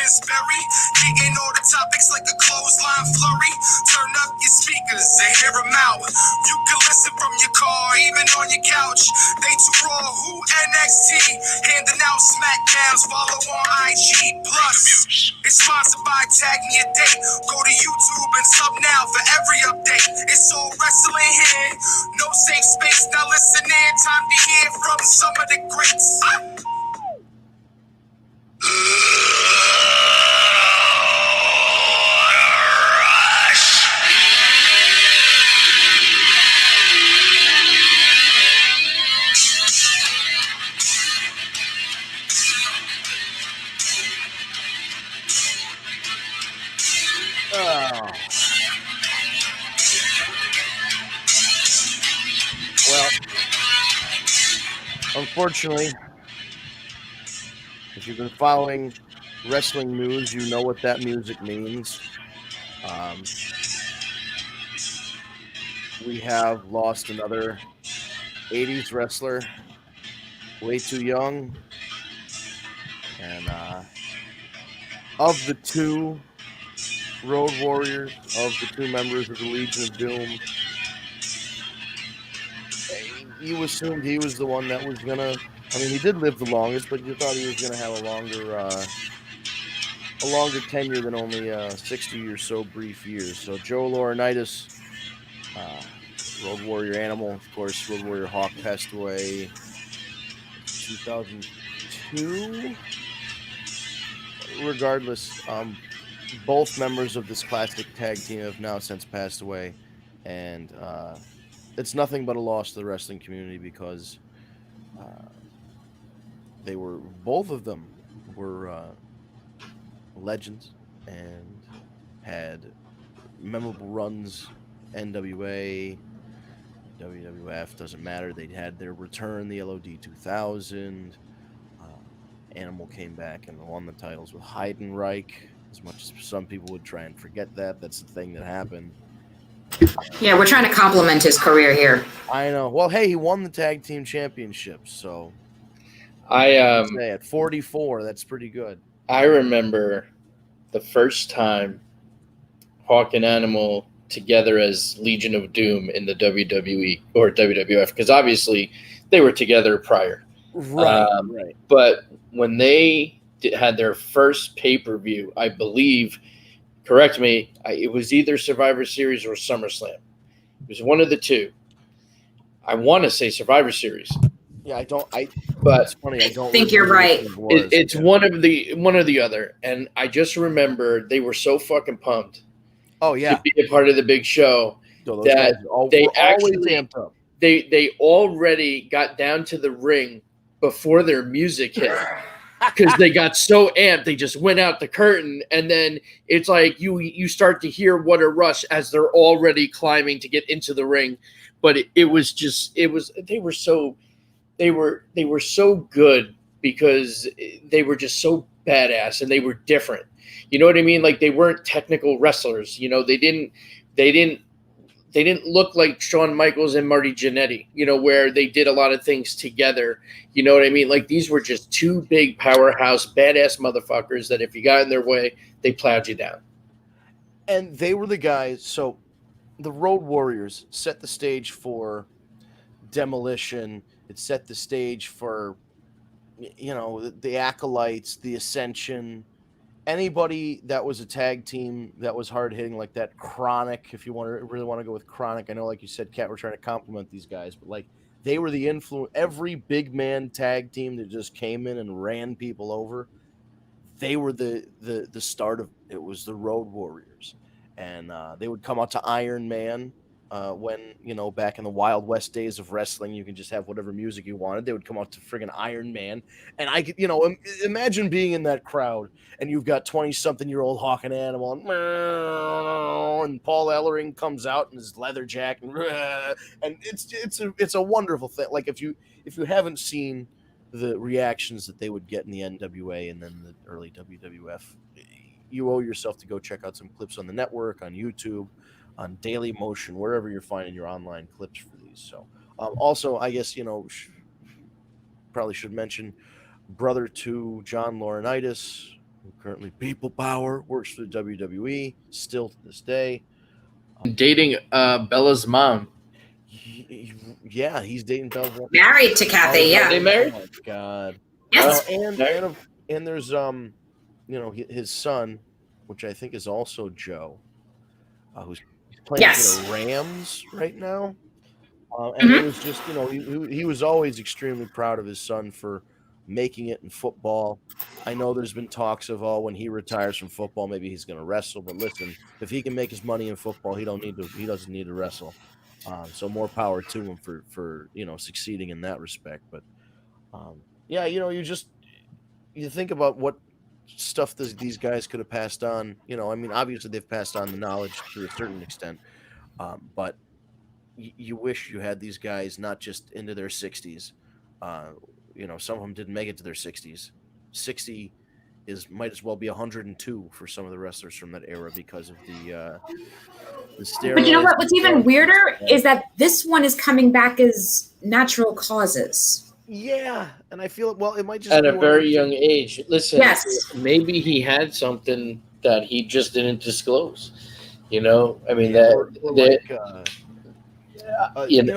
Stansberry. Hitting all the topics like a clothesline flurry. Turn up your speakers and hear them out. You can listen from your car, even on your couch. They too raw, who NXT? Handing out smackdowns, follow on IG. Plus, it's sponsored by Tag Me a Date. Go to YouTube and sub now for every update. It's all wrestling here. No safe space, now listen in. Time to hear from some of the greats. Well, unfortunately, if you've been following wrestling news, you know what that music means. We have lost another 80s wrestler, way too young. And of the two Road Warriors, of the two members of the Legion of Doom, you assumed he was the one that was going to, I mean, he did live the longest, but you thought he was going to have a longer tenure than only 60 or so brief years. So Joe Laurinaitis, Road Warrior Animal, of course, Road Warrior Hawk passed away 2002. Regardless, both members of this classic tag team have now since passed away, and it's nothing but a loss to the wrestling community because both of them were legends and had memorable runs. NWA, WWF, doesn't matter. They had their return, the LOD 2000. Animal came back and won the titles with Heidenreich. As much as some people would try and forget that, that's the thing that happened. Yeah, we're trying to compliment his career here. I know. Well, hey, he won the tag team championships, so at 44, that's pretty good. I remember the first time Hawk and Animal together as Legion of Doom in the WWE or WWF, because obviously they were together prior. Right. But when they had their first pay-per-view, I believe, correct me, it was either Survivor Series or SummerSlam. It was one of the two. I want to say Survivor Series. Yeah, but it's funny. I don't think you're right. It's one or the other, and I just remember they were so fucking pumped. Oh yeah, to be a part of the big show that they actually up. They already got down to the ring before their music hit because they got so amped. They just went out the curtain, and then it's like you start to hear What a Rush as they're already climbing to get into the ring. But they were so good because they were just so badass and they were different. You know what I mean? Like they weren't technical wrestlers. You know, they didn't look like Shawn Michaels and Marty Jannetty, you know, where they did a lot of things together. You know what I mean? Like these were just two big powerhouse, badass motherfuckers that if you got in their way, they plowed you down. And they were the guys. So the Road Warriors set the stage for Demolition. It set the stage for, you know, the Acolytes, the Ascension. Anybody that was a tag team that was hard hitting like that, Chronic, if you really want to go with Chronic. I know, like you said, Kat, we're trying to compliment these guys, but like they were the influence. Every big man tag team that just came in and ran people over, they were the start of it. Was the Road Warriors, and they would come out to Iron Man. When, you know, back in the Wild West days of wrestling, you can just have whatever music you wanted. They would come out to friggin' Iron Man. And I could, you know, imagine being in that crowd and you've got 20-something-year-old Hawk and Animal and Paul Ellering comes out in his leather jacket and it's a wonderful thing. Like if you haven't seen the reactions that they would get in the NWA and then the early WWF, you owe yourself to go check out some clips on the network, on YouTube, on Daily Motion, wherever you're finding your online clips for these. So also, I guess, you know, probably should mention brother to John Laurinaitis, currently People Power, works for the WWE still to this day. Dating Bella's mom. Yeah, he's dating Bella's mom. Married to Kathy, Oh, yeah. They married? Oh my god. Yes. And there's his son, which I think is also Joe, who's playing Yes. for the Rams right now. And Mhm. it was just, he was always extremely proud of his son for making it in football. I know there's been talks of, when he retires from football, maybe he's going to wrestle. But listen, if he can make his money in football, he doesn't need to wrestle. So more power to him for succeeding in that respect. But yeah, you think about what stuff these guys could have passed on. I mean, obviously they've passed on the knowledge to a certain extent, but you wish you had these guys not just into their 60s. Some of them didn't make it to their 60s. 60 might as well be 102 for some of the wrestlers from that era because of the steroids. But you know what? What's even weirder is that this one is coming back as natural causes. Yeah, and I feel it might just At be a very young age. Listen, Yes. maybe he had something that he just didn't disclose. I mean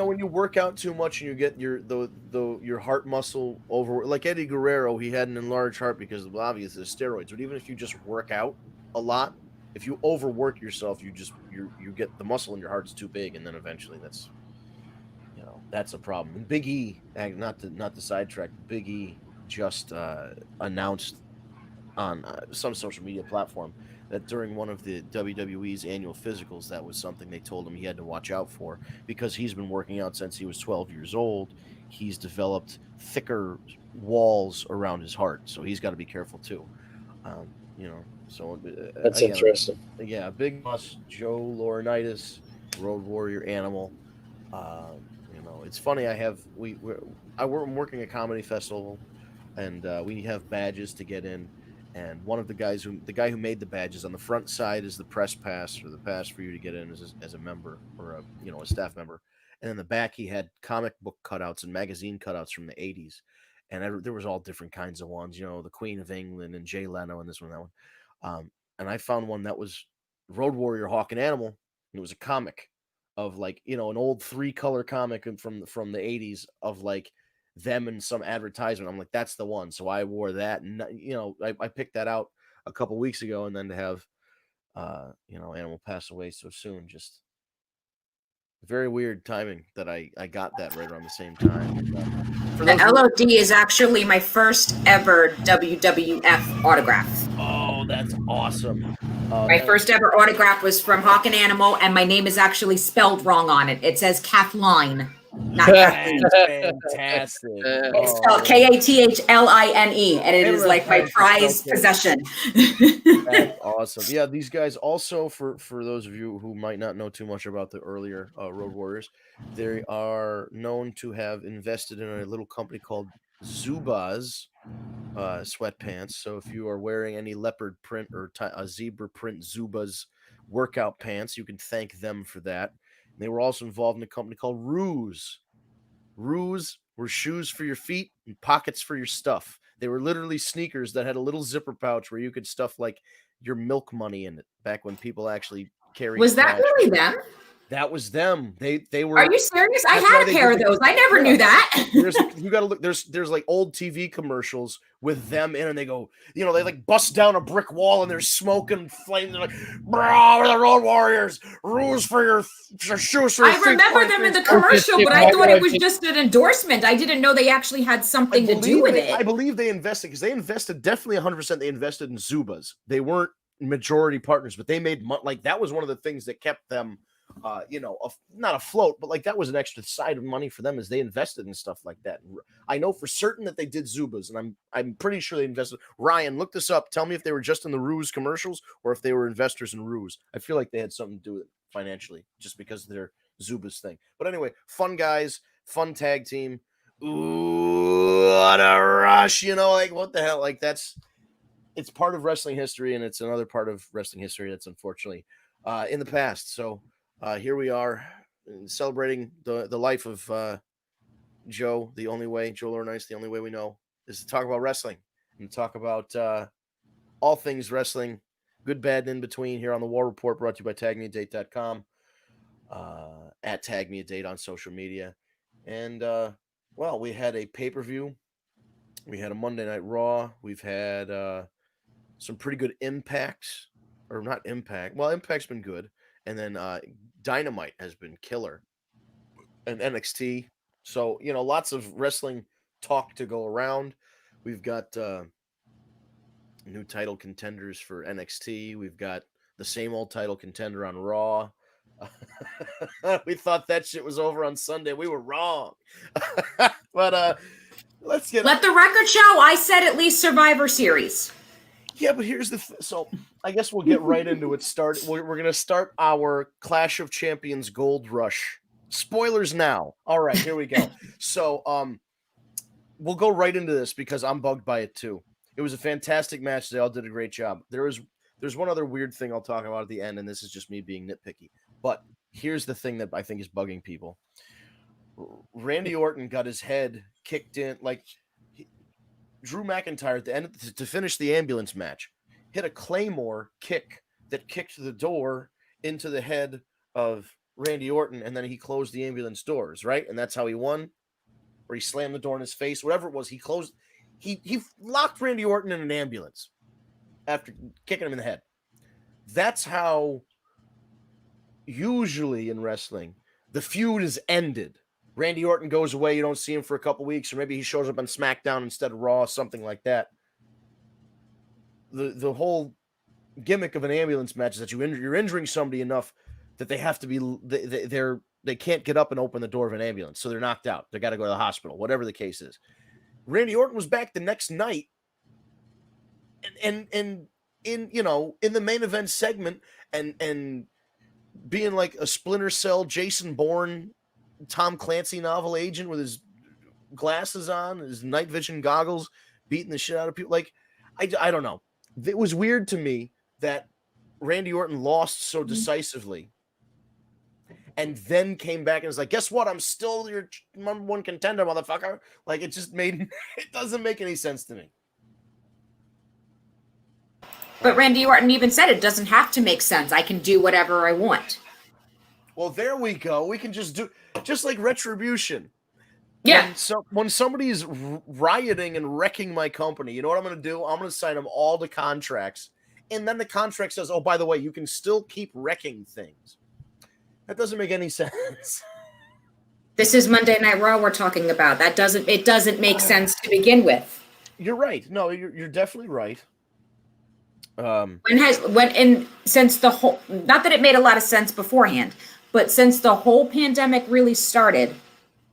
when you work out too much and you get your heart muscle over, like Eddie Guerrero, he had an enlarged heart because of obviously the steroids. But even if you just work out a lot, if you overwork yourself, you get the muscle in your heart's too big, and then eventually that's a problem. And Big E, not to sidetrack, Big E just announced on some social media platform that during one of the WWE's annual physicals, that was something they told him he had to watch out for because he's been working out since he was 12 years old. He's developed thicker walls around his heart, so he's got to be careful too. So that's interesting. Yeah, Big Boss Joe Laurinaitis, Road Warrior Animal. It's funny. I'm working a comedy festival, and we have badges to get in. And one of the guy who made the badges, on the front side is the press pass, or the pass for you to get in as a member or a staff member. And in the back, he had comic book cutouts and magazine cutouts from the 80s. And there was all different kinds of ones, the Queen of England and Jay Leno and this one, that one. And I found one that was Road Warrior Hawk and Animal. And it was a comic of an old 3-color comic from the 80s of them in some advertisement. I'm like, that's the one. So I wore that, and I picked that out a couple weeks ago, and then to have Animal pass away so soon, just very weird timing that I got that right around the same time. The LOD is actually my first ever WWF autograph. Oh, that's awesome. My first ever autograph was from Hawk and Animal, and my name is actually spelled wrong on it. It says Kathleen, not Kathleen. Fantastic. It's spelled Kathline, and it is like my prized possession. That's awesome. Yeah, these guys also, for those of you who might not know too much about the earlier Road Warriors, they are known to have invested in a little company called Zubaz sweatpants. So if you are wearing any leopard print or a zebra print Zubaz workout pants, you can thank them for that. And they were also involved in a company called Ruse. Ruse were shoes for your feet and pockets for your stuff. They were literally sneakers that had a little zipper pouch where you could stuff your milk money in it, back when people actually carried. Was that really them? That was them. They were. Are you serious? I had a pair of those. I never knew that. You got to look. There's old TV commercials with them in, and they go, they bust down a brick wall and there's smoke and flames. They're like, "Bro, we're the Road Warriors. Rules for your shoes for your feet." I remember them in the commercial, but I thought it was just an endorsement. I didn't know they actually had something to do with it. I believe they invested, because they invested definitely 100%. They invested in Zubaz. They weren't majority partners, but they made money. That was one of the things that kept them. Not afloat, but that was an extra side of money for them, as they invested in stuff like that. I know for certain that they did Zubaz, and I'm pretty sure they invested. Ryan, look this up. Tell me if they were just in the Ruse commercials or if they were investors in Ruse. I feel like they had something to do with it financially, just because of their Zubaz thing. But anyway, fun guys, fun tag team. Ooh, what a rush! What the hell? It's part of wrestling history, and it's another part of wrestling history that's unfortunately in the past. So. Here we are celebrating the life of Joe. Joe Laurinaitis. The only way we know is to talk about wrestling and talk about all things wrestling, good, bad, and in between here on the War Report, brought to you by TagMeADate.com, at TagMeADate on social media. And, well, we had a pay-per-view. We had a Monday Night Raw. We've had some pretty good impacts. Or not Impact. Well, Impact's been good. And then Dynamite has been killer. And NXT. So, lots of wrestling talk to go around. We've got new title contenders for NXT. We've got the same old title contender on Raw. We thought that shit was over on Sunday. We were wrong. But let the record show I said at least Survivor Series. Yeah, but here's the so I guess we'll get right into it. We're going to start our Clash of Champions Gold Rush. Spoilers now. All right, here we go. So we'll go right into this because I'm bugged by it too. It was a fantastic match. They all did a great job. There's one other weird thing I'll talk about at the end, and this is just me being nitpicky. But here's the thing that I think is bugging people. Randy Orton got his head kicked in, Drew McIntyre at the end to finish the ambulance match, hit a Claymore kick that kicked the door into the head of Randy Orton, and then he closed the ambulance doors, right? And that's how he won, or he slammed the door in his face, whatever it was. He closed, he locked Randy Orton in an ambulance after kicking him in the head. That's how usually in wrestling the feud is ended. Randy Orton goes away, you don't see him for a couple weeks, or maybe he shows up on SmackDown instead of Raw, something like that. The whole gimmick of an ambulance match is that you're injuring somebody enough that they have to be they can't get up and open the door of an ambulance, so they're knocked out. They got to go to the hospital, whatever the case is. Randy Orton was back the next night, and in the main event segment, and being like a Splinter Cell, Jason Bourne, Tom Clancy novel agent with his glasses on, his night vision goggles, beating the shit out of people. Like, I don't know. It was weird to me that Randy Orton lost so decisively and then came back and was like, guess what? I'm still your number one contender, motherfucker. Like, it doesn't make any sense to me. But Randy Orton even said it doesn't have to make sense. I can do whatever I want. Well, there we go. We can just like Retribution. Yeah. When somebody is rioting and wrecking my company, you know what I'm going to do? I'm going to sign them all to contracts. And then the contract says, oh, by the way, you can still keep wrecking things. That doesn't make any sense. This is Monday Night Raw we're talking about. It doesn't make sense to begin with. You're right. No, you're definitely right. Since the whole, not that it made a lot of sense beforehand, but since the whole pandemic really started,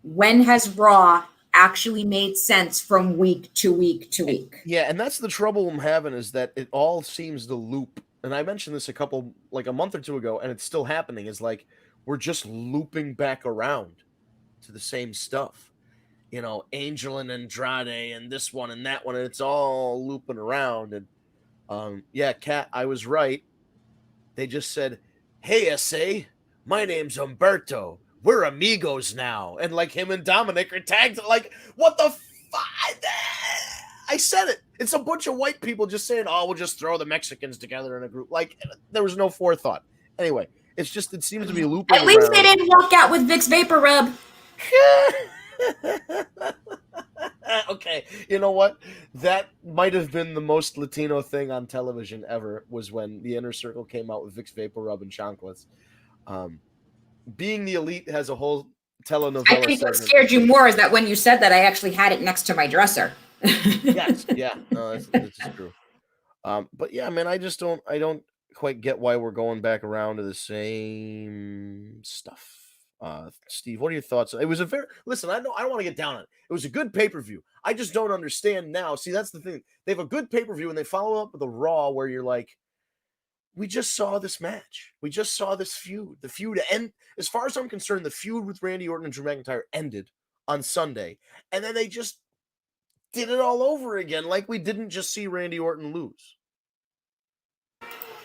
when has Raw actually made sense from week to week to week? Yeah, and that's the trouble I'm having, is that it all seems to loop. And I mentioned this a month or two ago, and it's still happening, is like we're just looping back around to the same stuff. Angel and Andrade and this one and that one, and it's all looping around. And yeah, Kat, I was right. They just said, hey, SA, my name's Humberto. We're amigos now. And like him and Dominic are tagged. Like, what the fuck? I said it. It's a bunch of white people just saying, oh, we'll just throw the Mexicans together in a group. Like, there was no forethought. Anyway, it seems to be looping At least around. they didn't walk out with Vicks Vapor Rub. Okay, you know what? That might have been the most Latino thing on television ever, was when the Inner Circle came out with Vicks Vapor Rub and chanclas. Being the Elite has a whole telenovela. I think what scared you more is that when you said that, I actually had it next to my dresser. Yes, yeah, no, that's true. But yeah, man, I don't quite get why we're going back around to the same stuff. Steve, what are your thoughts? It was listen, I don't want to get down on it. It was a good pay-per-view. I just don't understand now. See, that's the thing. They have a good pay-per-view and they follow up with a Raw where you're like, we just saw this match. We just saw this feud. The feud end, as far as I'm concerned, the feud with Randy Orton and Drew McIntyre ended on Sunday. And then they just did it all over again. Like we didn't just see Randy Orton lose.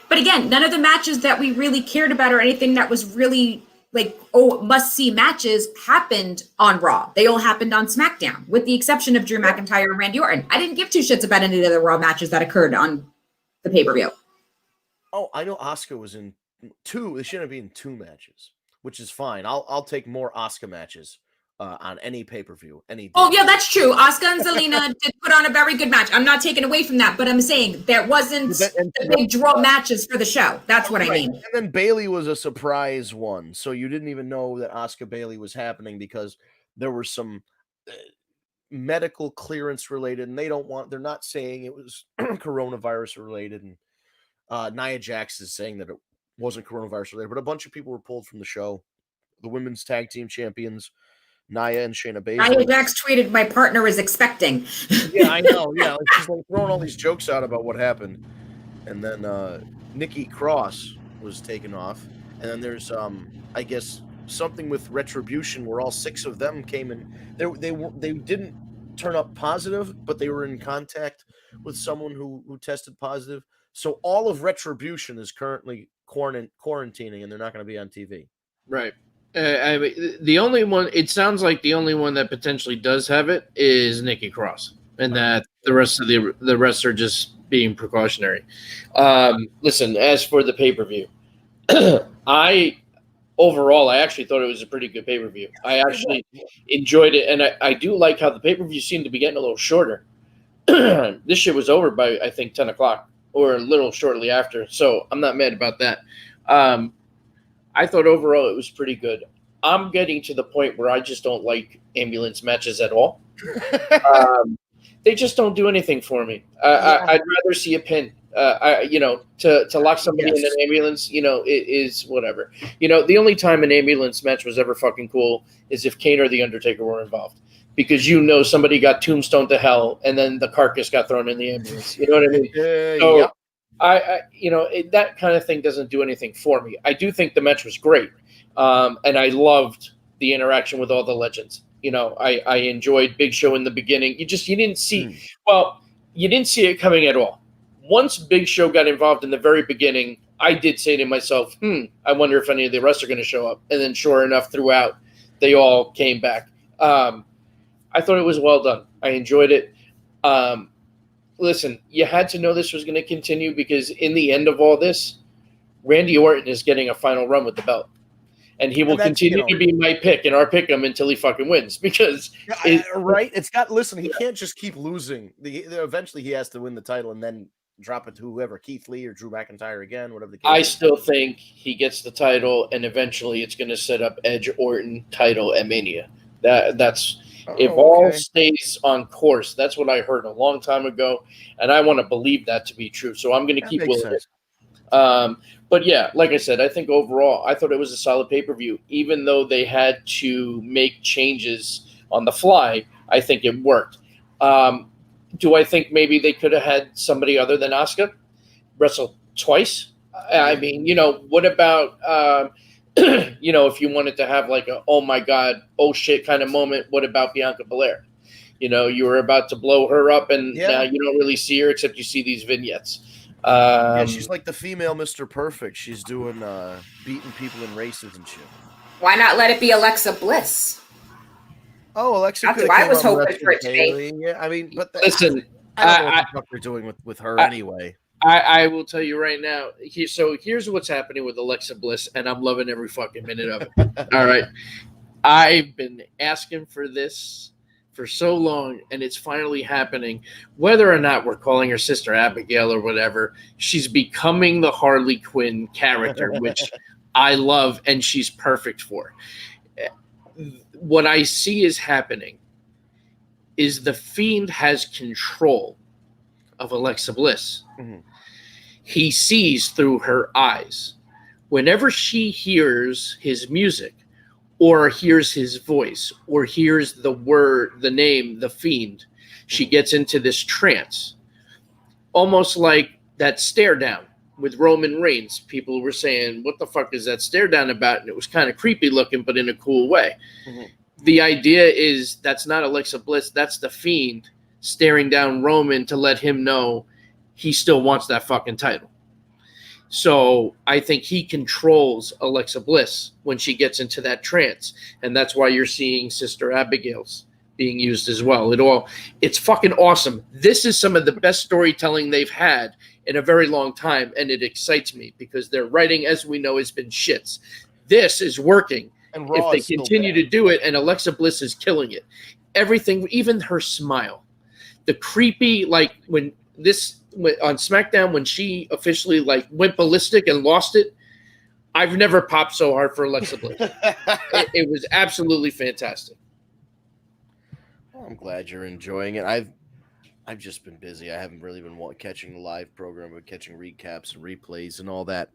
But again, none of the matches that we really cared about or anything that was really must-see matches happened on Raw. They all happened on SmackDown, with the exception of Drew McIntyre and Randy Orton. I didn't give two shits about any of the Raw matches that occurred on the pay-per-view. Oh, I know Asuka was in 2. They shouldn't be in 2 matches, which is fine. I'll take more Asuka matches on any pay-per-view, any day. Oh, yeah, that's true. Asuka and Zelina did put on a very good match. I'm not taking away from that, but I'm saying there wasn't the big draw matches for the show. That's what I mean. And then Bailey was a surprise one, so you didn't even know that Asuka Bailey was happening because there were some medical clearance related, and they're not saying it was coronavirus related, and Nia Jax is saying that it wasn't coronavirus related, but a bunch of people were pulled from the show. The women's tag team champions, Nia and Shayna Baszler. Nia Jax tweeted, "My partner is expecting." Yeah, I know. Yeah, she's like throwing all these jokes out about what happened, and then Nikki Cross was taken off, and then there's I guess something with Retribution where all 6 of them came in. They didn't turn up positive, but they were in contact with someone who tested positive. So all of Retribution is currently quarantining, and they're not going to be on TV. Right. I mean, the only one, it sounds like the only one that potentially does have it is Nikki Cross, and that the rest are just being precautionary. Listen, as for the pay-per-view, I actually thought it was a pretty good pay-per-view. I actually enjoyed it, and I do like how the pay-per-view seemed to be getting a little shorter. This shit was over by, I think, 10 o'clock or a little shortly after, so I'm not mad about that. I thought overall it was pretty good. I'm getting to the point where I just don't like ambulance matches at all. They just don't do anything for me. I'd rather see a pin. To lock somebody in an ambulance, it is whatever. The only time an ambulance match was ever fucking cool is if Kane or The Undertaker were involved. Because somebody got tombstone to hell and then the carcass got thrown in the ambulance. You know what I mean? So, yeah. That kind of thing doesn't do anything for me. I do think the match was great. And I loved the interaction with all the legends. I enjoyed Big Show in the beginning. You didn't see it coming at all. Once Big Show got involved in the very beginning, I did say to myself, I wonder if any of the rest are going to show up. And then sure enough, throughout, they all came back. I thought it was well done. I enjoyed it. Listen, you had to know this was going to continue because in the end of all this, Randy Orton is getting a final run with the belt. And he will continue to be my pick in our pick'em until he fucking wins because right. He can't just keep losing. Eventually he has to win the title and then drop it to whoever, Keith Lee or Drew McIntyre again, whatever the case. I still think he gets the title and eventually it's going to set up Edge Orton title at Mania. All stays on course. That's what I heard a long time ago, and I want to believe that to be true. So I'm going to keep with it. But yeah, like I said, I think overall, I thought it was a solid pay-per-view. Even though they had to make changes on the fly, I think it worked. Do I think maybe they could have had somebody other than Asuka wrestle twice? I mean, what about if you wanted to have like a oh my god, oh shit kind of moment, what about Bianca Belair? You were about to blow her up and now you don't really see her except you see these vignettes. She's like the female Mr. Perfect. She's doing beating people in races and shit. Why not let it be Alexa Bliss? Oh, Alexa. That's what I was hoping for it to be. Yeah, I mean, but listen, I don't know what the fuck they're doing with her anyway. I will tell you right now. Here's what's happening with Alexa Bliss, and I'm loving every fucking minute of it. All right, I've been asking for this for so long, and it's finally happening. Whether or not we're calling her Sister Abigail or whatever, she's becoming the Harley Quinn character, which I love, and she's perfect for. What I see is happening is the Fiend has control of Alexa Bliss. Mm-hmm. He sees through her eyes. Whenever she hears his music or hears his voice or hears the name, the Fiend, she gets into this trance. Almost like that stare down with Roman Reigns. People were saying, what the fuck is that stare down about? And it was kind of creepy looking, but in a cool way. Mm-hmm. The idea is that's not Alexa Bliss. That's the Fiend staring down Roman to let him know he still wants that fucking title. So I think he controls Alexa Bliss when she gets into that trance. And that's why you're seeing Sister Abigail's being used as well. It's fucking awesome. This is some of the best storytelling they've had in a very long time, and it excites me because their writing, as we know, has been shits. This is working. And If Raw they is still continue bad. to do it, and Alexa Bliss is killing it. Everything, even her smile, the creepy, like when on SmackDown, when she officially like went ballistic and lost it, I've never popped so hard for Alexa Bliss. It was absolutely fantastic. Well, I'm glad you're enjoying it. I've just been busy. I haven't really been catching the live program, but catching recaps and replays and all that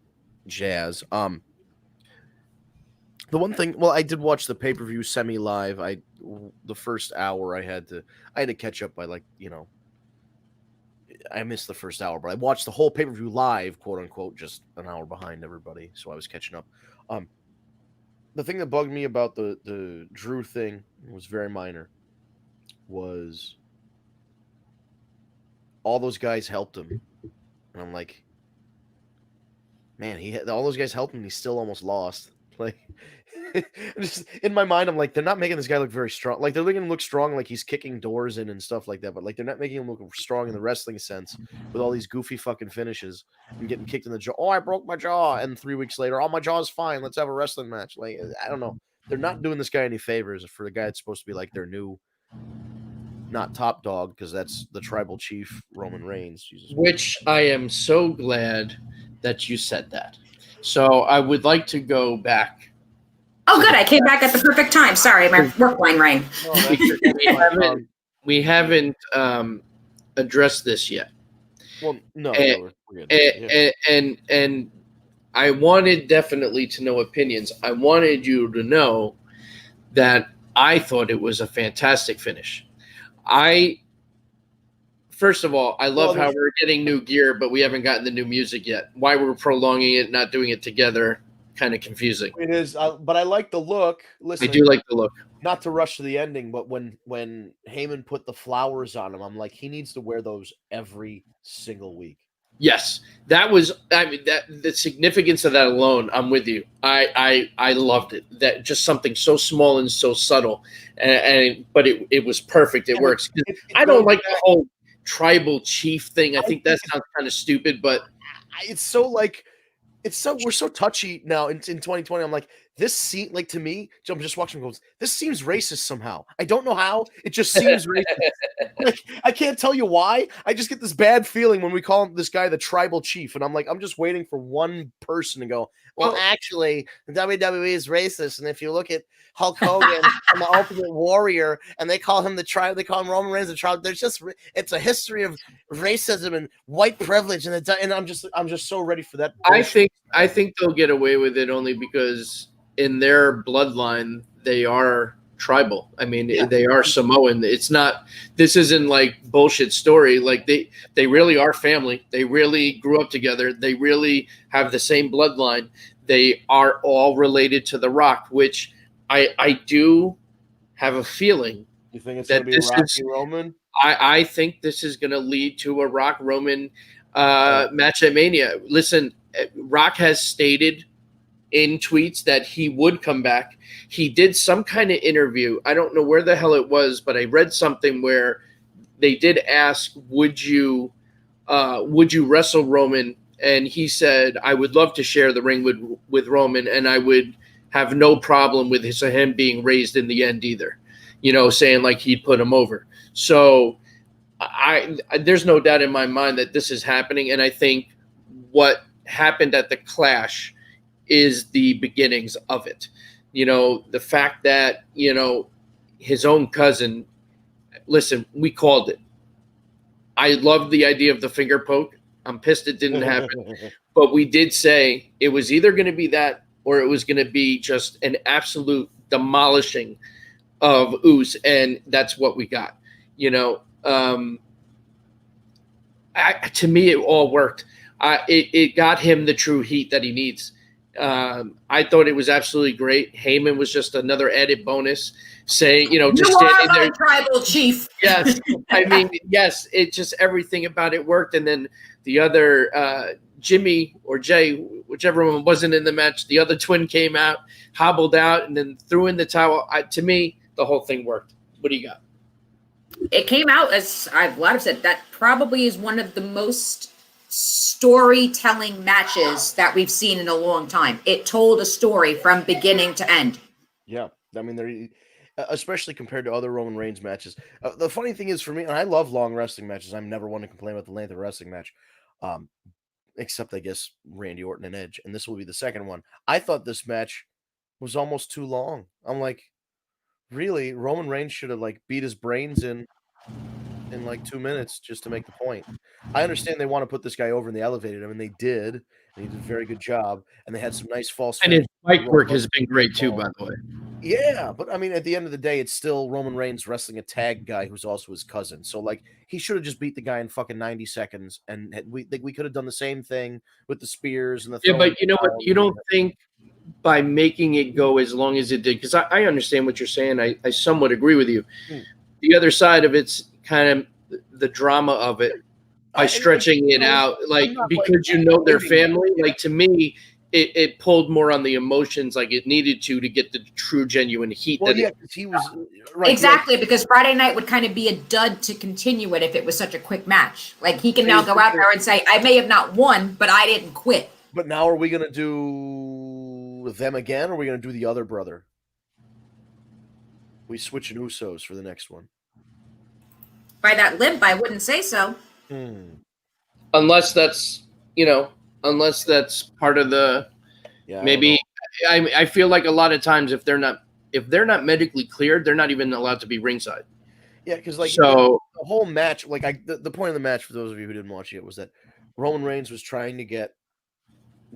jazz. The one thing, well, I did watch the pay-per-view semi-live. The first hour I had to catch up by, like, you know, I missed the first hour, but I watched the whole pay-per-view live, quote unquote, just an hour behind everybody, so I was catching up. The thing that bugged me about the Drew thing was very minor. Was all those guys helped him, and I'm like, man, all those guys helped him. He still almost lost. Like, just in my mind, I'm like, they're not making this guy look very strong. Like, they're making him look strong, like he's kicking doors in and stuff like that. But like, they're not making him look strong in the wrestling sense with all these goofy fucking finishes and getting kicked in the jaw. Oh, I broke my jaw, and 3 weeks later, oh, my jaw's fine. Let's have a wrestling match. Like, I don't know. They're not doing this guy any favors for the guy that's supposed to be like their new, not top dog, because that's the tribal chief Roman Reigns. Jesus Which I am so glad that you said that. So I would like to go back. Oh, good. I came back at the perfect time. Sorry, my work line rang. We haven't addressed this yet. Well, no, and, we're good. And I wanted definitely to know opinions. I wanted you to know that I thought it was a fantastic finish. First of all, I love how we're getting new gear, but we haven't gotten the new music yet. Why we're prolonging it, not doing it together, kind of confusing. It is, but I like the look. Listen, I do like the look. Not to rush to the ending, but when Heyman put the flowers on him, I'm like, he needs to wear those every single week. Yes, that was. I mean, that the significance of that alone. I'm with you. I loved it. That just something so small and so subtle, but it was perfect. It works. I don't like the whole tribal chief thing. I think that sounds kind of stupid, but it's so like we're so touchy now in 2020. I'm like, this seems like, to me, I'm just watching goes, this seems racist somehow. I don't know how. It just seems racist. Like, I can't tell you why. I just get this bad feeling when we call this guy the tribal chief, and I'm like, I'm just waiting for one person to go, well, actually, the WWE is racist, and if you look at Hulk Hogan and the Ultimate Warrior, and they call him the tribe, they call him Roman Reigns the tribe. There's just, it's a history of racism and white privilege, and I'm just so ready for that. I think they'll get away with it only because in their bloodline they are tribal. I mean, they are Samoan. It's not. This isn't like bullshit story. Like they really are family. They really grew up together. They really have the same bloodline. They are all related to The Rock, which I do have a feeling. You think it's going to be Rocky Roman? I think this is going to lead to a Rock Roman match at Mania. Listen, Rock has stated in tweets that he would come back. He did some kind of interview. I don't know where the hell it was, but I read something where they did ask, would you wrestle Roman? And he said, I would love to share the ring with Roman, and I would have no problem with him being raised in the end either, saying like he'd put him over. So there's no doubt in my mind that this is happening. And I think what happened at the Clash is the beginnings of it. The fact that, his own cousin, listen, we called it. I love the idea of the finger poke. I'm pissed it didn't happen. But we did say it was either going to be that or it was going to be just an absolute demolishing of Uce, and that's what we got. To me, it all worked. It got him the true heat that he needs. I thought it was absolutely great. Heyman was just another added bonus, saying, just standing there. Tribal chief. Yes, I mean, yes. It just everything about it worked, and then the other Jimmy or Jay, whichever one wasn't in the match, the other twin came out, hobbled out, and then threw in the towel. To me, the whole thing worked. What do you got? It came out, as a lot of said, that probably is one of the most storytelling matches that we've seen in a long time. It told a story from beginning to end. Yeah, I mean, they're especially compared to other Roman Reigns matches. The funny thing is, for me, and I love long wrestling matches. I'm never one to complain about the length of a wrestling match, um, except I guess Randy Orton and Edge, and this will be the second one. I thought this match was almost too long. I'm like, really, Roman Reigns should have like beat his brains in like 2 minutes just to make the point. I understand they want to put this guy over and they elevated him, and they did, and he did a very good job, and they had some nice false. And his finishes. mic work has been great too, by the way. Yeah, but I mean, at the end of the day, it's still Roman Reigns wrestling a tag guy who's also his cousin. So, like, he should have just beat the guy in fucking 90 seconds, and we could have done the same thing with the spears and the. Yeah, but you know what? You don't think by making it go as long as it did, because I understand what you're saying. I somewhat agree with you. The other side of it's kind of the drama of it by stretching it out, like because you know their family. Like to me, it pulled more on the emotions, like it needed to get the true, genuine heat. Well, that yeah, he was right, exactly, because Friday night would kind of be a dud to continue it if it was such a quick match. Like he can now go out there and say, "I may have not won, but I didn't quit." But now, are we going to do them again, or are we going to do the other brother? We switching Usos for the next one. By that limp, I wouldn't say so. Unless that's part of the maybe. I feel like a lot of times if they're not medically cleared, they're not even allowed to be ringside. Yeah, because like so the whole match, like the point of the match for those of you who didn't watch it was that Roman Reigns was trying to get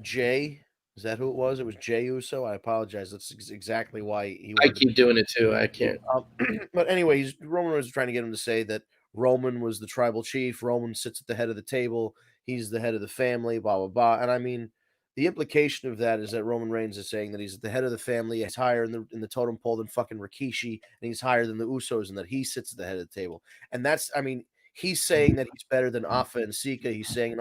Jay. Is that who it was? It was Jay Uso. I apologize. That's exactly why he. I keep doing it too. I can't. But anyway, Roman was trying to get him to say that Roman was the tribal chief. Roman sits at the head of the table. He's the head of the family. Blah blah blah. And I mean, the implication of that is that Roman Reigns is saying that he's at the head of the family. He's higher in the totem pole than fucking Rikishi, and he's higher than the Usos, and that he sits at the head of the table. And that's, I mean, he's saying that he's better than Alpha and Sika. He's saying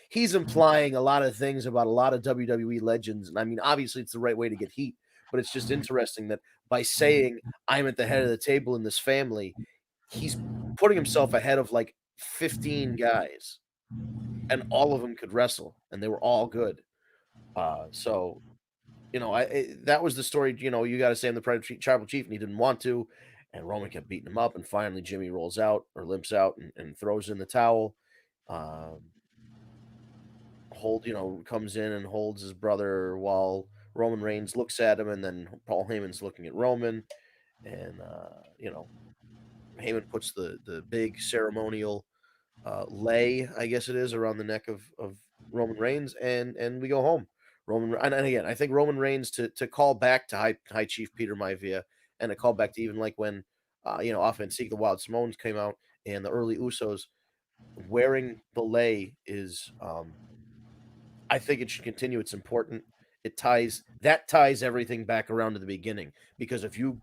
he's implying a lot of things about a lot of WWE legends. And I mean, obviously it's the right way to get heat, but it's just interesting that by saying I'm at the head of the table in this family, he's putting himself ahead of like 15 guys, and all of them could wrestle, and they were all good. So, that was the story. You got to say I'm the tribal chief, and he didn't want to. And Roman kept beating him up, and finally Jimmy rolls out or limps out and throws in the towel. Comes in and holds his brother while Roman Reigns looks at him, and then Paul Heyman's looking at Roman, and Heyman puts the big ceremonial lay, I guess it is, around the neck of Roman Reigns, and we go home. And again, I think Roman Reigns to call back to High Chief Peter Maivia. And a callback to even like when, Alpha and Seek the Wild Samoans came out, and the early Usos wearing the lei is, I think it should continue. It's important. It ties everything back around to the beginning, because if you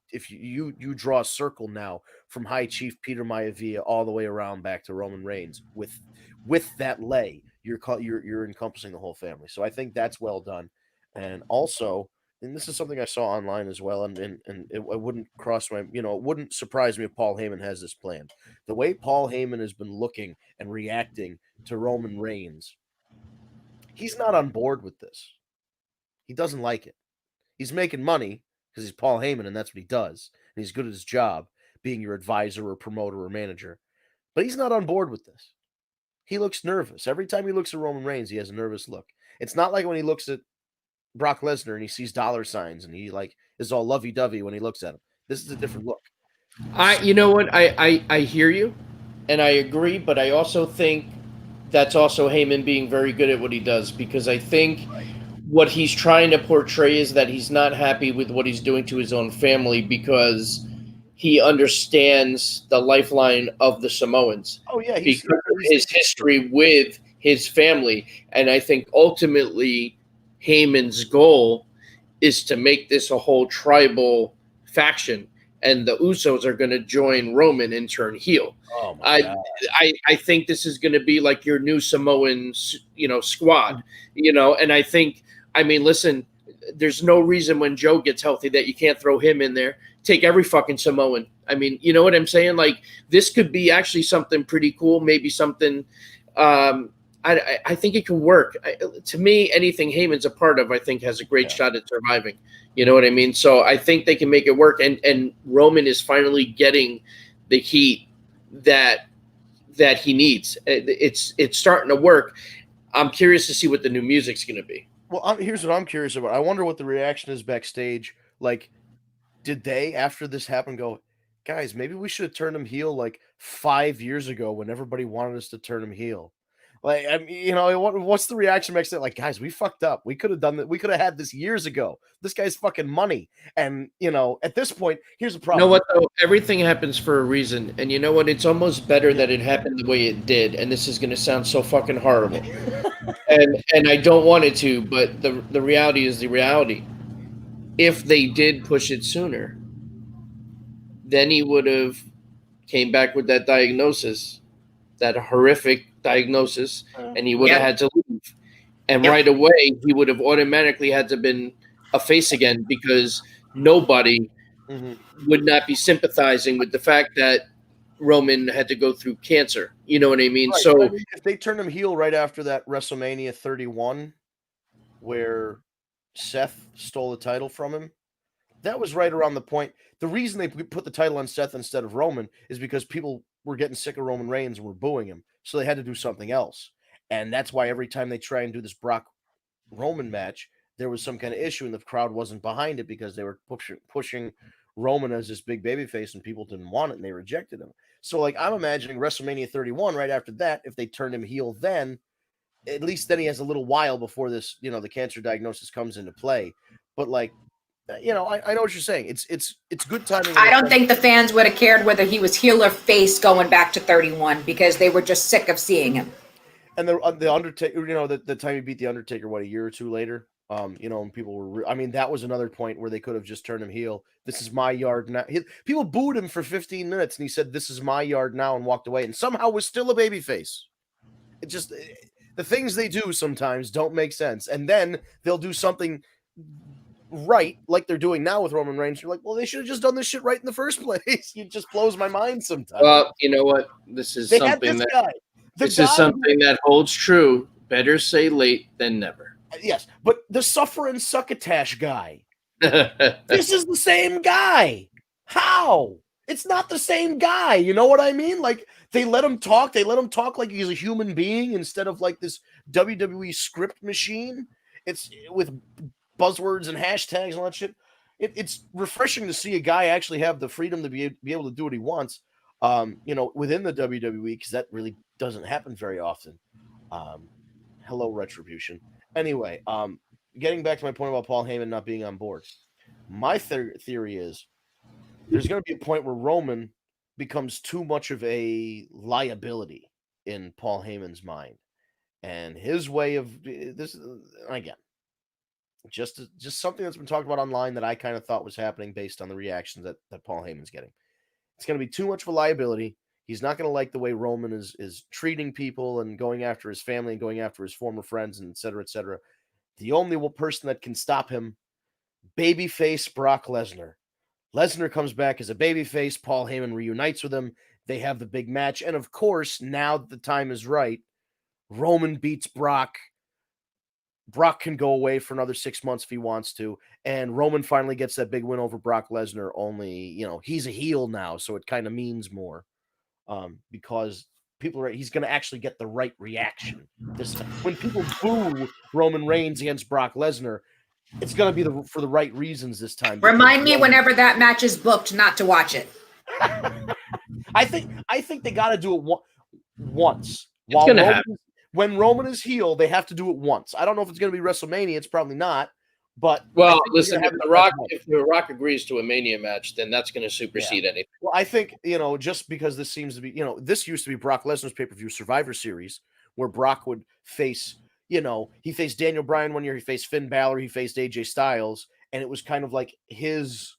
draw a circle now from High Chief Peter Maivia all the way around back to Roman Reigns with that lei, you're encompassing the whole family. So I think that's well done, and also. And this is something I saw online as well, and it wouldn't cross my, it wouldn't surprise me if Paul Heyman has this plan. The way Paul Heyman has been looking and reacting to Roman Reigns, he's not on board with this. He doesn't like it. He's making money because he's Paul Heyman, and that's what he does. And he's good at his job, being your advisor or promoter or manager. But he's not on board with this. He looks nervous. Every time he looks at Roman Reigns, he has a nervous look. It's not like when he looks at Brock Lesnar and he sees dollar signs and he like is all lovey-dovey when he looks at him. This is a different look. You know what? I hear you and I agree, but I also think that's also Heyman being very good at what he does, because I think what he's trying to portray is that he's not happy with what he's doing to his own family, because he understands the lifeline of the Samoans. Oh yeah, because of his history with his family. And I think ultimately Heyman's goal is to make this a whole tribal faction, and the Usos are going to join Roman and turn heel. Oh my God. I think this is going to be like your new Samoan, squad, and I think, listen, there's no reason when Joe gets healthy that you can't throw him in there. Take every fucking Samoan. You know what I'm saying? Like, this could be actually something pretty cool, maybe something I think it can work. To me, anything Heyman's a part of, I think, has a great Yeah. shot at surviving. You know what I mean? So I think they can make it work. And Roman is finally getting the heat that he needs. It's starting to work. I'm curious to see what the new music's going to be. Well, here's what I'm curious about. I wonder what the reaction is backstage. Like, did they, after this happened, go, guys, maybe we should have turned him heel like 5 years ago when everybody wanted us to turn him heel? Like, I mean, what's the reaction backstage? Like, guys, we fucked up. We could have done that. We could have had this years ago. This guy's fucking money. And, at this point, here's the You problem. know what, though? Everything happens for a reason. And you know what? It's almost better that it happened the way it did. And this is going to sound so fucking horrible. and I don't want it to, but the reality is the reality. If they did push it sooner, then he would have came back with that diagnosis, that horrific diagnosis, and he would have had to leave. And right away, he would have automatically had to been a face again because nobody would not be sympathizing with the fact that Roman had to go through cancer. You know what I mean? Right. So if they turned him heel right after that WrestleMania 31, where Seth stole the title from him, that was right around the point. The reason they put the title on Seth instead of Roman is because people were getting sick of Roman Reigns and were booing him. So they had to do something else. And that's why every time they try and do this Brock Roman match, there was some kind of issue and the crowd wasn't behind it because they were pushing Roman as this big babyface and people didn't want it and they rejected him. So, like, I'm imagining WrestleMania 31 right after that, if they turned him heel then, at least then he has a little while before this, the cancer diagnosis comes into play. But, like, I know what you're saying. It's good timing. I don't think the fans would have cared whether he was heel or face going back to 31 because they were just sick of seeing him. And the Undertaker, the time he beat the Undertaker, what, a year or two later, and people were. I mean, that was another point where they could have just turned him heel. This is my yard now. People booed him for 15 minutes, and he said, "This is my yard now," and walked away, and somehow was still a babyface. It just the things they do sometimes don't make sense, and then they'll do something right, like they're doing now with Roman Reigns. You're like, well, they should have just done this shit right in the first place. It just blows my mind sometimes. Well, you know what? This is something that holds true. Better say late than never. Yes, but the suffering succotash guy. This is the same guy. How? It's not the same guy. You know what I mean? Like, they let him talk. They let him talk like he's a human being instead of like this WWE script machine. It's with buzzwords and hashtags and all that shit. It's refreshing to see a guy actually have the freedom to be able to do what he wants, within the WWE, because that really doesn't happen very often. Hello, Retribution. Anyway, getting back to my point about Paul Heyman not being on board, my theory is there's going to be a point where Roman becomes too much of a liability in Paul Heyman's mind, and his way of this again. Just something that's been talked about online that I kind of thought was happening based on the reactions that Paul Heyman's getting. It's going to be too much of a liability. He's not going to like the way Roman is treating people and going after his family and going after his former friends and et cetera, et cetera. The only person that can stop him, babyface Brock Lesnar. Lesnar comes back as a babyface. Paul Heyman reunites with him. They have the big match. And of course, now that the time is right, Roman beats Brock. Brock can go away for another 6 months if he wants to. And Roman finally gets that big win over Brock Lesnar. Only, he's a heel now, so it kind of means more. Because he's going to actually get the right reaction. When people boo Roman Reigns against Brock Lesnar, it's going to be for the right reasons this time. Remind me whenever that match is booked not to watch it. I think they got to do it once. It's going to happen. When Roman is heel, they have to do it once. I don't know if it's going to be WrestleMania. It's probably not. But well, listen, if the Rock agrees to a Mania match, then that's going to supersede anything. Well, I think, just because this seems to be, this used to be Brock Lesnar's pay-per-view Survivor Series, where Brock would face, he faced Daniel Bryan one year, he faced Finn Balor, he faced AJ Styles, and it was kind of like his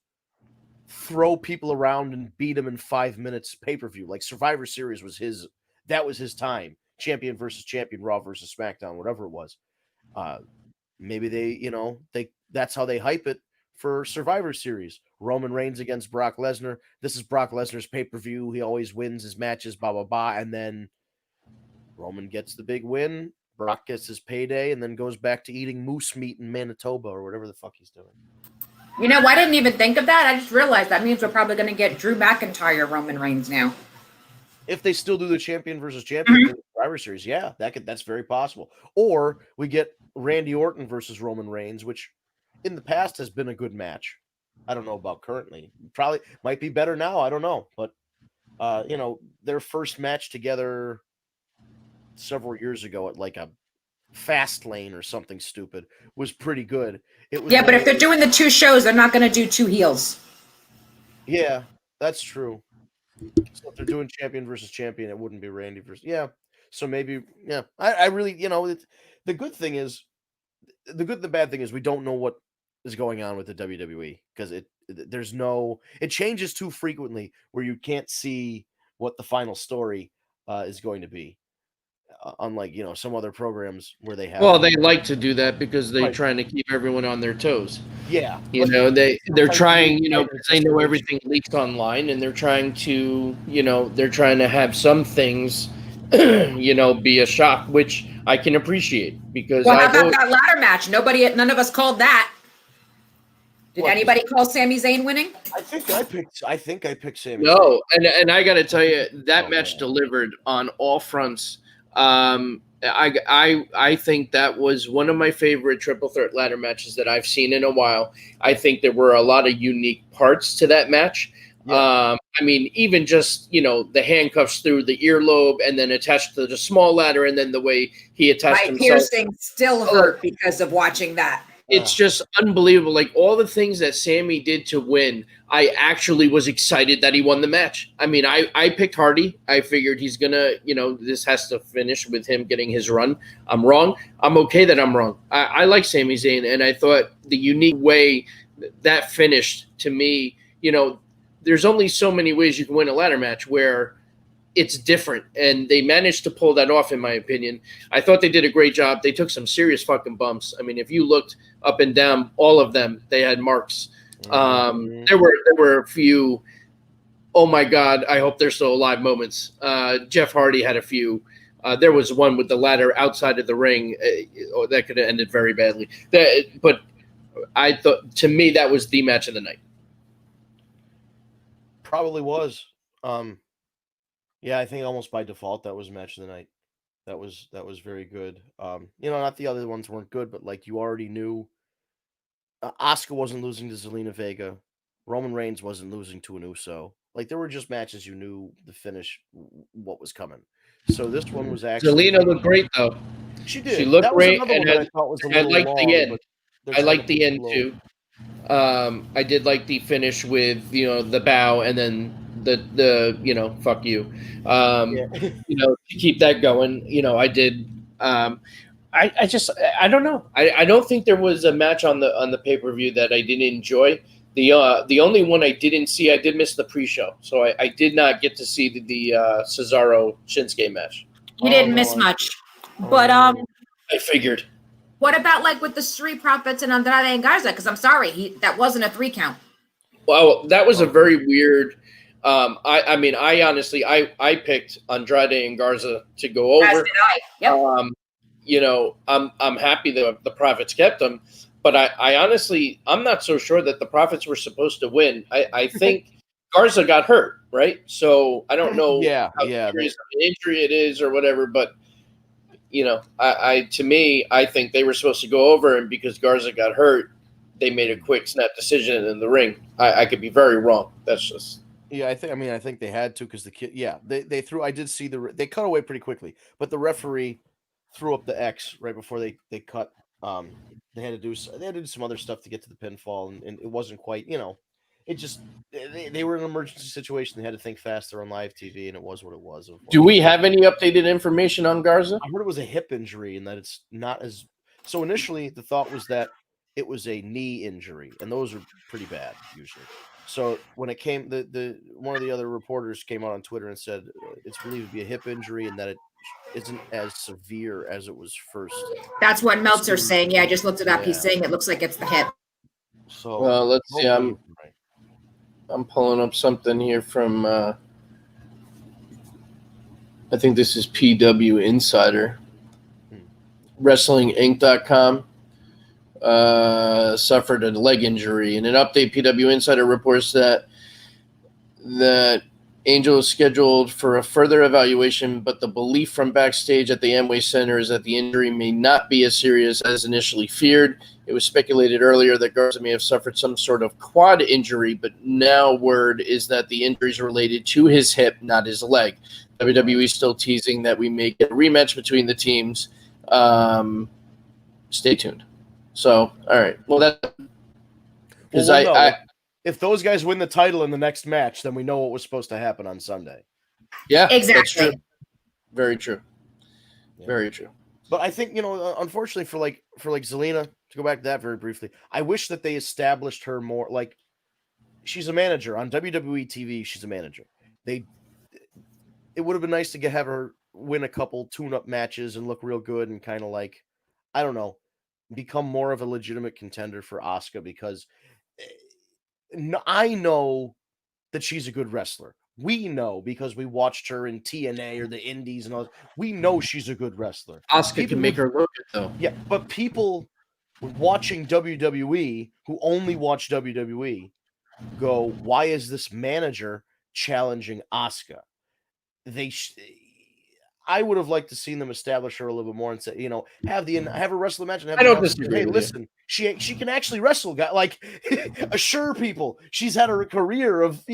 throw people around and beat them in 5 minutes pay-per-view. Like Survivor Series was his time. Champion versus champion, Raw versus SmackDown, whatever it was. Maybe that's how they hype it for Survivor Series. Roman Reigns against Brock Lesnar. This is Brock Lesnar's pay-per-view. He always wins his matches, blah, blah, blah. And then Roman gets the big win. Brock gets his payday and then goes back to eating moose meat in Manitoba or whatever the fuck he's doing. You know, I didn't even think of that. I just realized that means we're probably going to get Drew McIntyre Roman Reigns now. If they still do the champion versus champion in the Survivor Series, yeah, that's very possible. Or we get Randy Orton versus Roman Reigns, which in the past has been a good match. I don't know about currently. Probably might be better now. I don't know. But, their first match together several years ago at like a Fast Lane or something stupid was pretty good. It was But if they're doing the two shows, they're not going to do two heels. Yeah, that's true. So if they're doing champion versus champion, it wouldn't be Randy versus. Yeah. So maybe, yeah. I really, the good thing is, the good and the bad thing is we don't know what is going on with the WWE because it changes too frequently where you can't see what the final story is going to be. Unlike, some other programs where they have. Well, they like to do that because they're Right. trying to keep everyone on their toes. Yeah. They're trying, sometimes because they know everything leaks online, and they're trying to, have some things, be a shock, which I can appreciate because Well, how about that ladder match? None of us called that. Did What? anybody call Sami Zayn winning? I think I picked Sami. No, and I got to tell you that Oh, match man. delivered on all fronts. I think that was one of my favorite triple threat ladder matches that I've seen in a while. I think there were a lot of unique parts to that match. Yeah. Even just the handcuffs through the earlobe and then attached to the small ladder, and then the way he attached My himself. piercing still hurt because of watching that. It's just unbelievable. Like all the things that Sammy did to win, I actually was excited that he won the match. I picked Hardy. I figured he's gonna, this has to finish with him getting his run. I'm wrong. I'm okay that I'm wrong. I like Sami Zayn, and I thought the unique way that finished to me, there's only so many ways you can win a ladder match where it's different, and they managed to pull that off, in my opinion. I thought they did a great job. They took some serious fucking bumps. If you looked up and down, all of them, they had marks. There were a few, oh my God, I hope they're still alive moments. Jeff Hardy had a few. There was one with the ladder outside of the ring that could have ended very badly. But I thought, to me, that was the match of the night. Probably was. Yeah, I think almost by default that was match of the night. That was very good. Not the other ones weren't good, but like you already knew, Asuka wasn't losing to Zelina Vega, Roman Reigns wasn't losing to an Uso. Like there were just matches you knew the finish, what was coming. So this one was actually. Zelina looked great though. She did. She looked That was great, another and one that I thought was a I little liked long, the end. but there's I liked another the end little- too. I did like the finish with the bow and then the fuck you. Yeah. To keep that going. I did. I don't know. I don't think there was a match on the pay-per-view that I didn't enjoy. The only one I didn't see, I did miss the pre-show, so I did not get to see the Cesaro Shinsuke match. You didn't miss much. But I figured. what about like with the Street Profits and Andrade and Garza? Because I'm sorry, that wasn't a 3 count. Well, that was a very weird. I honestly, I picked Andrade and Garza to go As over. did I. Yep. I'm happy that the Profits kept them, but I honestly, I'm not so sure that the Profits were supposed to win. I think Garza got hurt, right? So I don't know Yeah, how yeah. serious of an injury it is or whatever, but to me, I think they were supposed to go over, and because Garza got hurt, they made a quick snap decision in the ring. I could be very wrong. That's just. Yeah, I think they had to because the kid. Yeah, they threw. I did see they cut away pretty quickly, but the referee threw up the X right before they cut. They had to do some other stuff to get to the pinfall, and it wasn't quite. It just they were in an emergency situation. They had to think fast. They're on live TV, and it was what it was. Do we have any updated information on Garza? I heard it was a hip injury, and that it's not as. So initially, the thought was that it was a knee injury, and those are pretty bad usually. So when it came, the one of the other reporters came out on Twitter and said it's believed to be a hip injury and that it isn't as severe as it was first. That's what Meltzer's saying. Yeah, I just looked it up. He's Yeah. saying it looks like it's the hip. So Well, let's see. hopefully he's right. I'm pulling up something here from. I think this is PW Insider. Hmm. WrestlingInc.com suffered a leg injury. In an update, PW Insider reports that Angel is scheduled for a further evaluation, but the belief from backstage at the Amway Center is that the injury may not be as serious as initially feared. It was speculated earlier that Garza may have suffered some sort of quad injury, but now word is that the injury is related to his hip, not his leg. WWE is still teasing that we may get a rematch between the teams. Stay tuned. So, all right. Well, that because Well, we'll know. If those guys win the title in the next match, then we know what was supposed to happen on Sunday. yeah, that's Exactly. true. Very true. Yeah. Very true. But I think, unfortunately for Zelina, to go back to that very briefly, I wish that they established her more. Like, she's a manager on WWE TV. She's a manager. It would have been nice to have her win a couple tune-up matches and look real good and kind of like, I don't know, become more of a legitimate contender for Asuka, because I know that she's a good wrestler. We know because we watched her in TNA or the Indies and all. We know she's a good wrestler. Asuka can make her look good, though. Yeah, but people watching WWE who only watch WWE go, "Why is this manager challenging Asuka?" I would have liked to seen them establish her a little bit more and say, have her wrestle a match and have I the don't announcer say, disagree hey, with you. listen, she can actually wrestle, guy. Like, assure people she's had a career of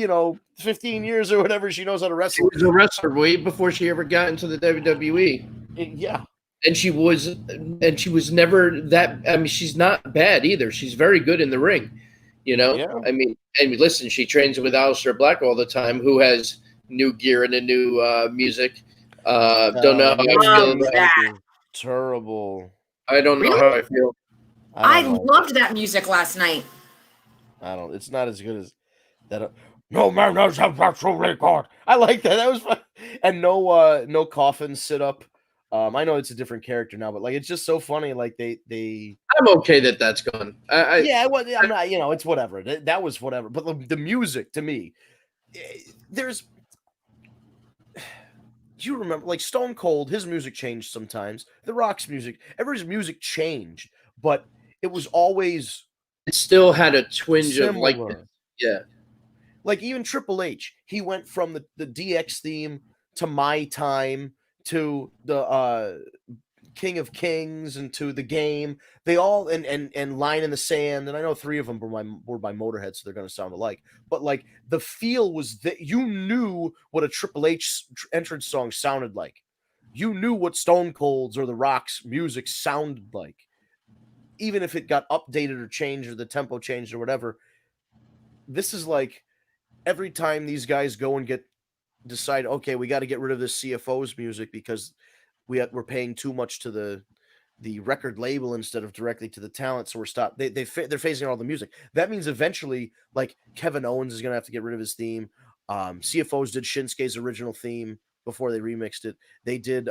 15 years or whatever. She knows how to She wrestle. was a wrestler way before she ever got into the WWE. Yeah, And she was never that. I mean, she's not bad either. She's very good in the ring. Yeah. I mean, and listen, she trains with Aleister Black all the time, who has new gear and a new music. Don't know how I feel about that. Terrible. I don't know Really? how I feel. I don't know. loved that music last night. It's not as good as that. No man knows how to record. I like that. That was fun. And no coffin sit up. I know it's a different character now, but like it's just so funny. Like they I'm okay that that's gone. I'm not. It's whatever. That was whatever. But the music to me, there's. You remember, like Stone Cold, his music changed sometimes. The Rock's music, everybody's music changed, but it was always It still had a twinge of like, similar. yeah. Like even Triple H, he went from the DX theme to My Time to the King of Kings and to the Game. They all and Line in the Sand, and I know 3 of them were by Motorhead, so they're going to sound alike. But like the feel was that you knew what a Triple H entrance song sounded like. You knew what Stone Cold's or the Rock's music sounded like, even if it got updated or changed or the tempo changed or whatever. This is like every time these guys go and decide, okay, we got to get rid of this CFO's music because we're paying too much to the record label instead of directly to the talent, so they're phasing out all the music. That means eventually, like Kevin Owens is gonna have to get rid of his theme. CFOs did Shinsuke's original theme before they remixed it. They did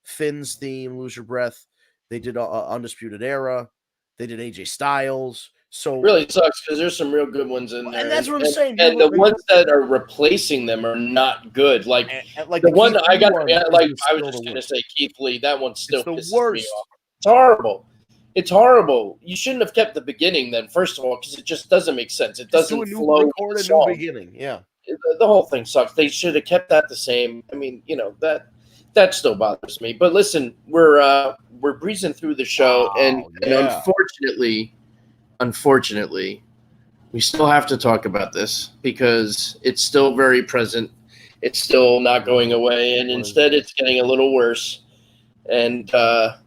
Finn's theme, Lose Your Breath. They did Undisputed Era. They did AJ Styles. So It really sucks because there's some real good ones in there, and that's what I'm saying. And the ones that are replacing them are not good. Like like the one Keith I got, Lee one like is I was still just the gonna worst. say Keith Lee. That one still It's the pisses worst. me off. It's horrible. It's horrible. You shouldn't have kept the beginning then, first of all, because it just doesn't make sense. It Just doesn't do a new flow. with record the a new song. beginning. Yeah. The whole thing sucks. They should have kept that the same. I mean, that still bothers me. But listen, we're breezing through the show, and yeah. unfortunately, we still have to talk about this because it's still very present. It's still not going away, and instead it's getting a little worse. And I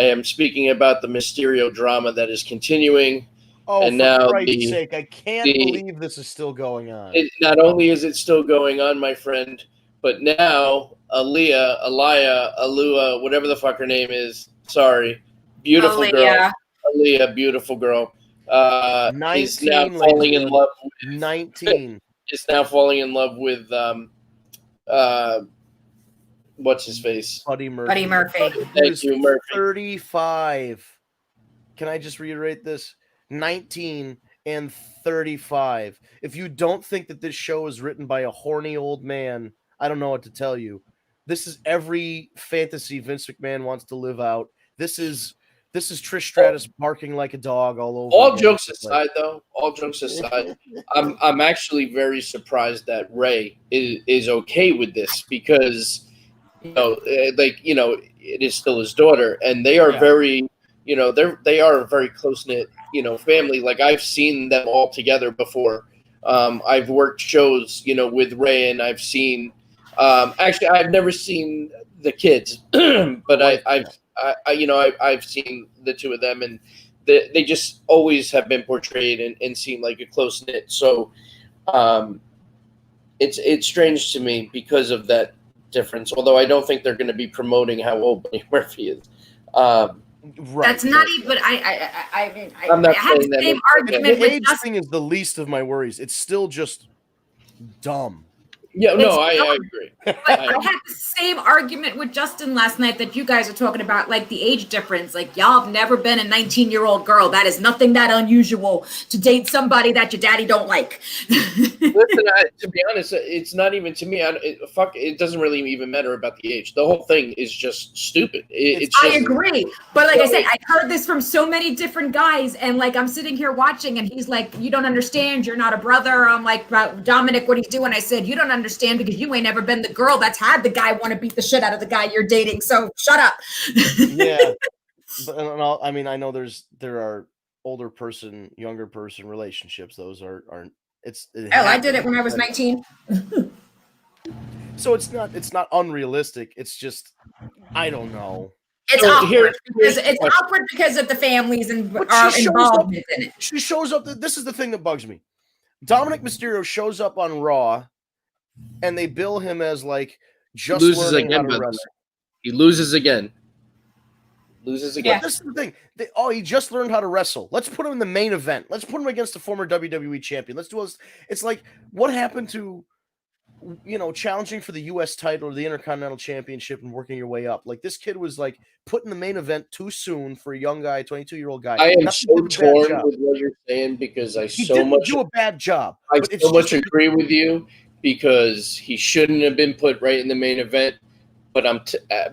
am speaking about the Mysterio drama that is continuing. Oh, and for now Christ's sake, I can't believe this is still going on. Not only is it still going on, my friend, but now Alua, whatever the fuck her name is, sorry, beautiful girl, Aaliyah, beautiful girl, is now falling in love. 19 is now falling in love with what's his face? Buddy Murphy. Buddy Murphy. Thank you, Murphy. 35. Can I just reiterate this? 19 and 35. If you don't think that this show is written by a horny old man, I don't know what to tell you. This is every fantasy Vince McMahon wants to live out. This is Trish Stratus barking like a dog all over. All jokes aside, though, I'm actually very surprised that Ray is okay with this because, it is still his daughter, and they are very, they are a very close knit, family. Like I've seen them all together before. I've worked shows, with Ray, and I've seen. Actually, I've never seen the kids, but I've seen the two of them, and they just always have been portrayed and seem like a close knit. So, it's strange to me because of that difference. Although I don't think they're going to be promoting how old Buddy Murphy is. Right. That's not even. But I mean, I'm not I have saying the that same it's- argument The with age Justin. thing is the least of my worries. It's still just dumb. Yeah, no, It's I not- agree. But I had the same argument with Justin last night that you guys are talking about, like the age difference. Like, y'all have never been a 19-year-old girl. That is nothing that unusual to date somebody that your daddy don't like. Listen, to be honest, it's not even to me. It doesn't really even matter about the age. The whole thing is just stupid. I agree. But like I said, I heard this from so many different guys, and like I'm sitting here watching, and he's like, you don't understand. You're not a brother. I'm like, Dominic, what he's doing? I said, you don't understand because you ain't never been the girl that's had the guy want to beat the shit out of the guy you're dating. So shut up. Yeah. But, I mean, I know there are older person, younger person relationships. Those are Hell, I did it when I was 19. So it's not unrealistic. It's just I don't know. It's So awkward because here's the it's question. awkward because of the families and But our she shows involvement in it. She shows up. This is the thing that bugs me. Dominic Mysterio shows up on Raw, and they bill him as like just Loses learning again, how by to the way. wrestle. He loses again. Loses again. Yeah. This is the thing. He just learned how to wrestle. Let's put him in the main event. Let's put him against the former WWE champion. Let's do this. It's like, what happened to, challenging for the U.S. title or the Intercontinental Championship and working your way up? Like, this kid was like put in the main event too soon for a young guy, 22-year-old guy. I am Not that he so did a bad torn job. with what you're saying because I He so didn't much do a bad job. I but it's so much just- agree with you because he shouldn't have been put right in the main event. But I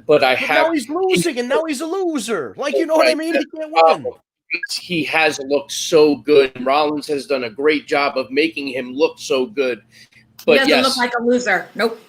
But have now he's losing, and now he's a loser. Like, you know what I mean? He can't win. he has looked so good. Rollins has done a great job of making him look so good. He But doesn't yes, look like a loser. Nope.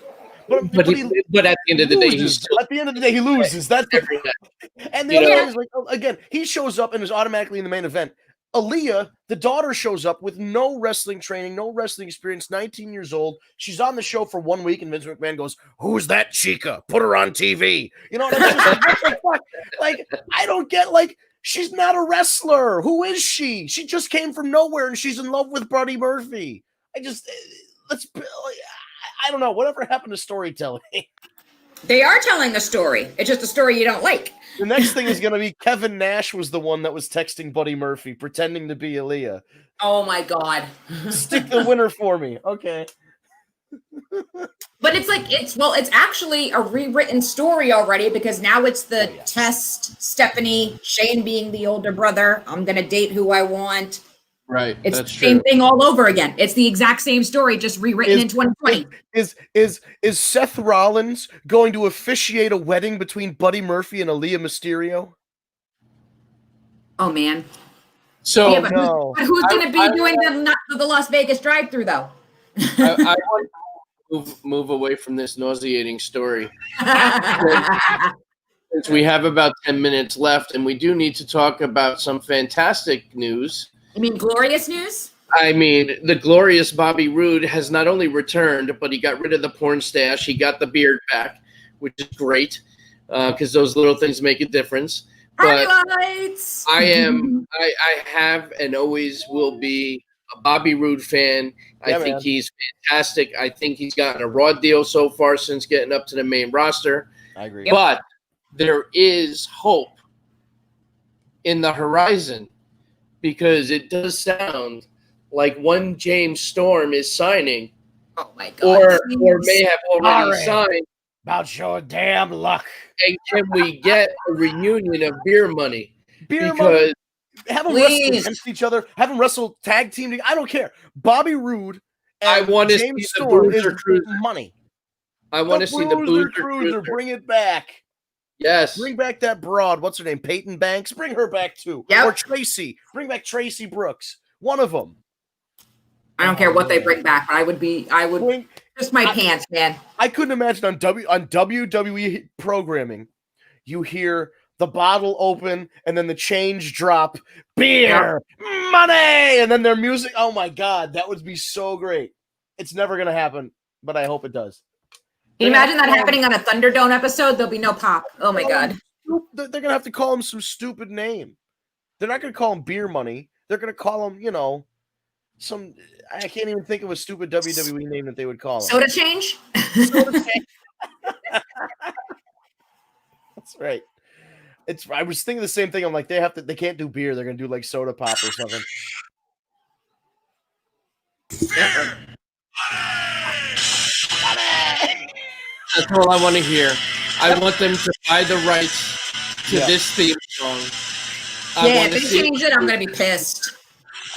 but at the end of the day, he's loses. still At the end of the day, he loses. That's the every night. And the You other know- thing is, like, again, he shows up and is automatically in the main event. Aaliyah, the daughter, shows up with no wrestling training, no wrestling experience, 19 years old. She's on the show for 1 week, and Vince McMahon goes, "Who's that Chica? Put her on TV." You know, and I'm just like, what the fuck? Like, I don't get, like, she's not a wrestler. Who is she? She just came from nowhere, and she's in love with Buddy Murphy. I don't know. Whatever happened to storytelling? They are telling a story. It's just a story you don't like. The next thing is going to be Kevin Nash was the one that was texting Buddy Murphy, pretending to be Aaliyah. Oh my God. Stick the winner for me. Okay. But it's like it's actually a rewritten story already because now it's the Test, Stephanie, Shane being the older brother. I'm gonna date who I want. Right. It's the same thing all over again. It's the exact same story, just rewritten in 2020. Is Seth Rollins going to officiate a wedding between Buddy Murphy and Aaliyah Mysterio? Oh man. So Yeah, but no. who's gonna be I- doing the Las Vegas drive-through though? I want to move away from this nauseating story. Since we have about 10 minutes left, and we do need to talk about some fantastic news. You mean glorious news? I mean, the glorious Bobby Roode has not only returned, but he got rid of the porn stash. He got the beard back, which is great because those little things make a difference. But Highlights. I have and always will be a Bobby Roode fan. Yeah, I think man. he's fantastic. I think he's gotten a raw deal so far since getting up to the main roster. I agree. But there is hope in the horizon because it does sound like one James Storm is signing Oh my God. or may have already Sorry. signed. About your damn luck. And can we get a reunion of beer money? Beer money. Because Have them wrestle Please. against each other. Have them wrestle tag team. I don't care. Bobby Roode and I want to James see the Storm is Bruiser Cruiser. money. I want to see the Boozer Cruiser. Bring it back. Yes. Bring back that broad. What's her name? Peyton Banks. Bring her back too. Yep. Or Tracy. Bring back Tracy Brooks. One of them. I don't care what they bring back, but I would just my pants, man. I couldn't imagine on WWE programming, you hear the bottle open and then the change drop, beer, money, and then their music. Oh my God, that would be so great. It's never gonna happen, but I hope it does. Can you imagine that happening on a Thunderdome episode? There'll be no pop. Oh my God. They're gonna have to call him some stupid name. They're not gonna call him Beer Money. They're gonna call him, some. I can't even think of a stupid WWE name that they would call him. Soda Change? Soda Change. That's right. I was thinking the same thing. I'm like, they can't do beer. They're gonna do like soda pop or something. That's all I want to hear. I want them to buy the rights to this theme song. If they change it, I'm gonna be pissed.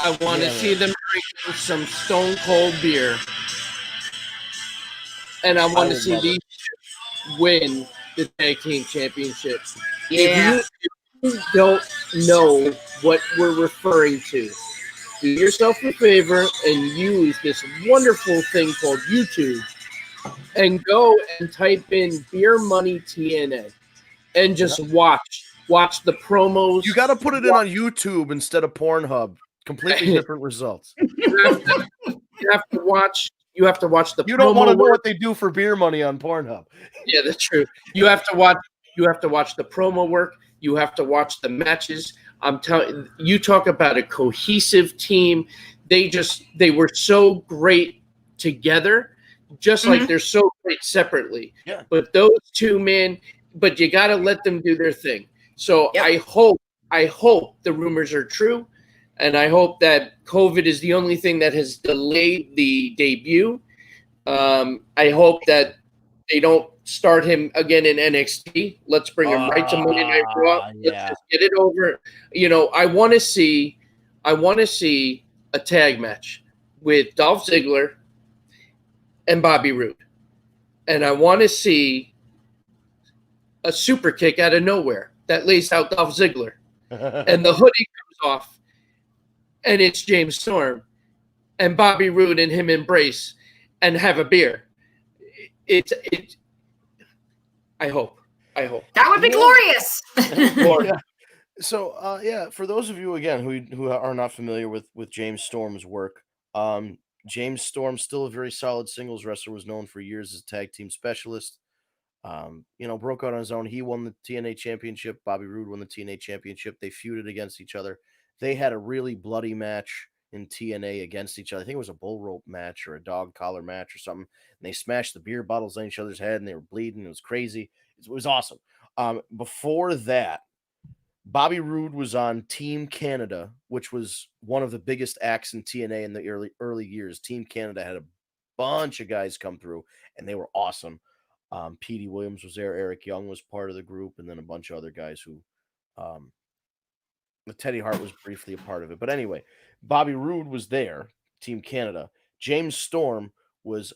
I want to see them drink some Stone Cold beer. And I want to see these win the tag team championship. Yeah. If you don't know what we're referring to, do yourself a favor and use this wonderful thing called YouTube and go and type in Beer Money TNA and just watch the promos. You got to put it in on YouTube instead of Pornhub. Completely different results. You have to watch the You don't promo want to know work. what they do for Beer Money on Pornhub. Yeah, that's true. You have to watch the promo work. You have to watch the matches. I'm telling you, talk about a cohesive team. They were so great together, just like they're so great separately. Yeah. But those two, man, but you got to let them do their thing. So I hope the rumors are true. And I hope that COVID is the only thing that has delayed the debut. I hope that they don't start him again in NXT. Let's bring him right to Monday Night Raw. Let's just get it over. I want to see a tag match with Dolph Ziggler and Bobby Roode. And I want to see a super kick out of nowhere that lays out Dolph Ziggler. And the hoodie comes off. And it's James Storm and Bobby Roode and him embrace and have a beer. I hope. That would be glorious. Yeah. So, for those of you again who are not familiar with James Storm's work, James Storm, still a very solid singles wrestler, was known for years as a tag team specialist. Broke out on his own. He won the TNA championship. Bobby Roode won the TNA championship. They feuded against each other. They had a really bloody match in TNA against each other. I think it was a bull rope match or a dog collar match or something. And they smashed the beer bottles on each other's head and they were bleeding. It was crazy. It was awesome. Before that, Bobby Roode was on Team Canada, which was one of the biggest acts in TNA in the early years. Team Canada had a bunch of guys come through and they were awesome. Petey Williams was there. Eric Young was part of the group, and then a bunch of other guys who Teddy Hart was briefly a part of it. But anyway, Bobby Roode was there, Team Canada. James Storm was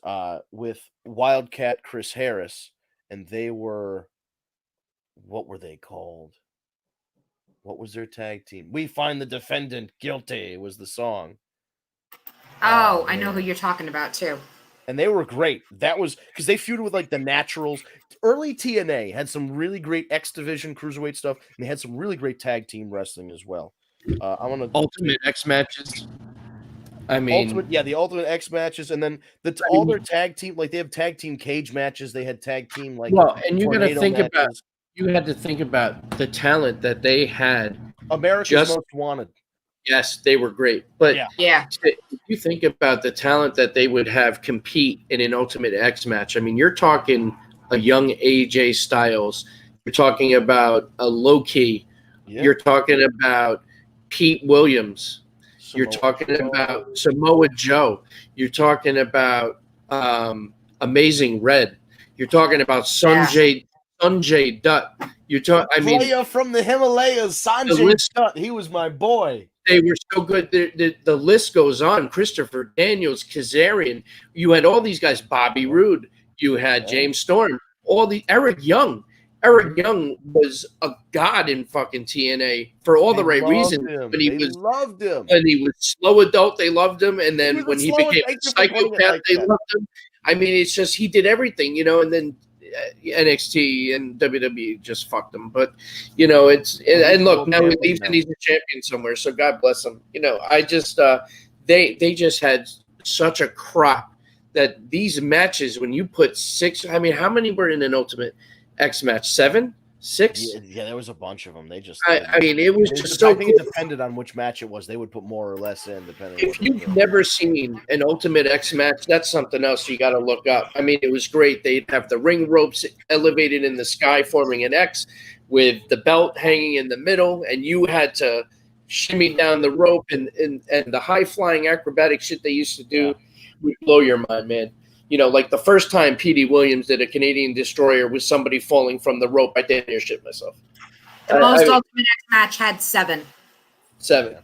with Wildcat Chris Harris, and they were, what were they called? What was their tag team? We Find the Defendant Guilty was the song. Oh, I know who you're talking about too. And they were great. That was because they feuded with like the Naturals. Early TNA had some really great X Division cruiserweight stuff, and they had some really great tag team wrestling as well. I want to Ultimate X matches. I mean, the Ultimate X matches, and then all their tag team, like they have tag team cage matches. They had tag team and you got to think matches. You had to think about the talent that they had. America's Most Wanted. Yes, they were great. But yeah, if you think about the talent that they would have compete in an Ultimate X match, I mean, you're talking a young AJ Styles. You're talking about a Low-Ki. Yeah. You're talking about Pete Williams. You're talking about Samoa Joe. You're talking about Amazing Red. You're talking about Sanjay Dutt. Player from the Himalayas, Sanjay Dutt. He was my boy. They were so good. The list goes on. Christopher Daniels, Kazarian. You had all these guys. Bobby Roode. You had James Storm, all the Eric Young. Eric Young was a god in fucking TNA for all the right reasons. They loved him. When he was slow adult, they loved him, and then when he became a psychopath, they loved him. I mean, it's just he did everything, and then NXT and WWE just fucked him. But and look, now he leaves and he's a champion somewhere. So God bless him. I just they just had such a crop that these matches, when you put 6, I mean, how many were in an Ultimate X match? 7, 6? Yeah, there was a bunch of them. They just, I mean, it was just so. I think it depended on which match it was. They would put more or less in, depending. If you've never seen an Ultimate X match, that's something else you got to look up. I mean, it was great. They'd have the ring ropes elevated in the sky, forming an X, with the belt hanging in the middle, and you had to shimmy down the rope, and the high flying acrobatic shit they used to do would blow your mind, man. Like the first time P.D. Williams did a Canadian Destroyer with somebody falling from the rope, I damn near shit myself. The most Ultimate X match had 7. 7.